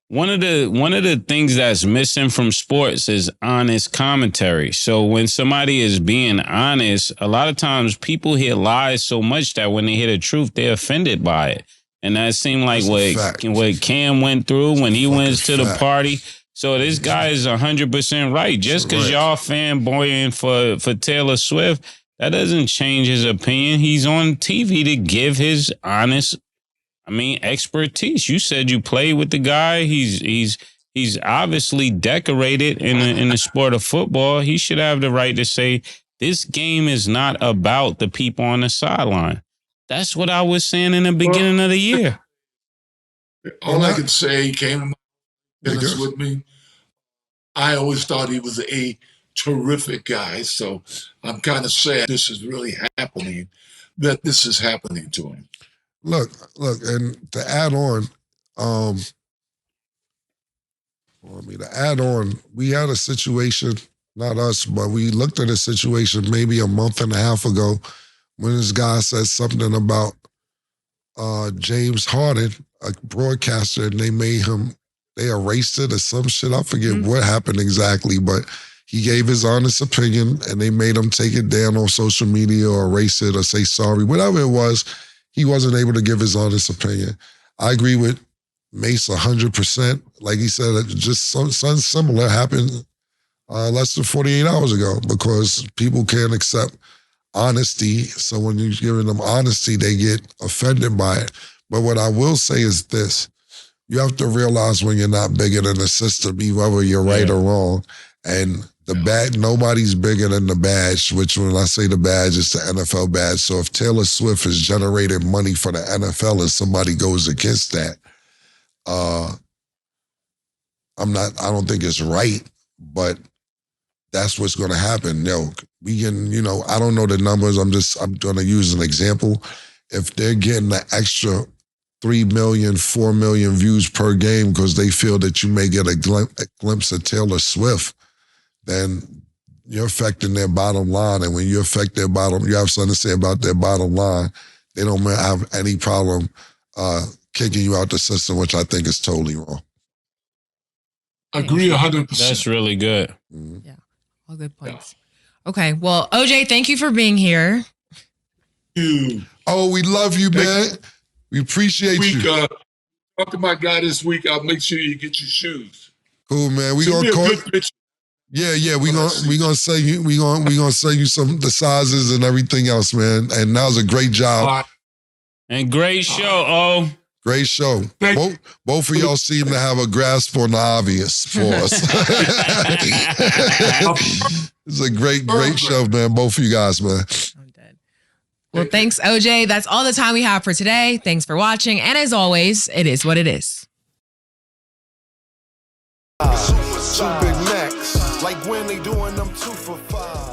Speaker 4: one of the things that's missing from sports is honest commentary. So when somebody is being honest, a lot of times people hear lies so much that when they hear the truth, they're offended by it. And that seemed like what Cam went through when he went to the party. So this guy is 100% right. Just because y'all fanboying for Taylor Swift, that doesn't change his opinion. He's on TV to give his honest, expertise. You said you played with the guy. He's obviously decorated in the sport of football. He should have the right to say, this game is not about the people on the sideline. That's what I was saying in the beginning of the year.
Speaker 5: All I can say, he came with me. I always thought he was a terrific guy. So I'm kind of sad this is really happening, that this is happening to him.
Speaker 1: Look, and to add on, we had a situation, not us, but we looked at a situation maybe a month and a half ago when this guy said something about James Harden, a broadcaster, and they erased it or some shit. I forget what happened exactly, but he gave his honest opinion and they made him take it down on social media or erase it or say sorry, whatever it was. He wasn't able to give his honest opinion. I agree with Mase 100%. Like he said, just something similar happened less than 48 hours ago because people can't accept honesty. So when you're giving them honesty, they get offended by it. But what I will say is this. You have to realize when you're not bigger than the system, whether you're right or wrong. And nobody's bigger than the badge, which when I say the badge, it's the NFL badge. So if Taylor Swift is generating money for the NFL and somebody goes against that, I don't think it's right, but that's what's going to happen. I don't know the numbers. I'm going to use an example. If they're getting an extra 3 million, 4 million views per game because they feel that you may get a glimpse of Taylor Swift, then you're affecting their bottom line. And when you affect you have something to say about their bottom line, they don't have any problem kicking you out the system, which I think is totally wrong.
Speaker 5: Agree 100%.
Speaker 4: That's really good.
Speaker 2: Mm-hmm. Yeah, all good points. Yeah. Okay, well, OJ, thank you for being here.
Speaker 1: Oh, we love you, man. We appreciate
Speaker 5: week,
Speaker 1: you.
Speaker 5: talk to my guy this week. I'll make sure you get your shoes.
Speaker 1: Cool, man. We
Speaker 5: Send
Speaker 1: gonna
Speaker 5: me a
Speaker 1: call.
Speaker 5: good picture.
Speaker 1: Yeah. We gonna send you. We gonna send you some the sizes and everything else, man. And that was a great job.
Speaker 5: All right.
Speaker 4: And great show, oh.
Speaker 1: Great show. Both of y'all seem to have a grasp on the obvious for us. It's a great show, man. Both of you guys, man.
Speaker 2: I'm dead. Well, thanks, OJ. That's all the time we have for today. Thanks for watching. And as always, it is what it is.
Speaker 6: Two Big Macs, like when they doing them 2 for $5.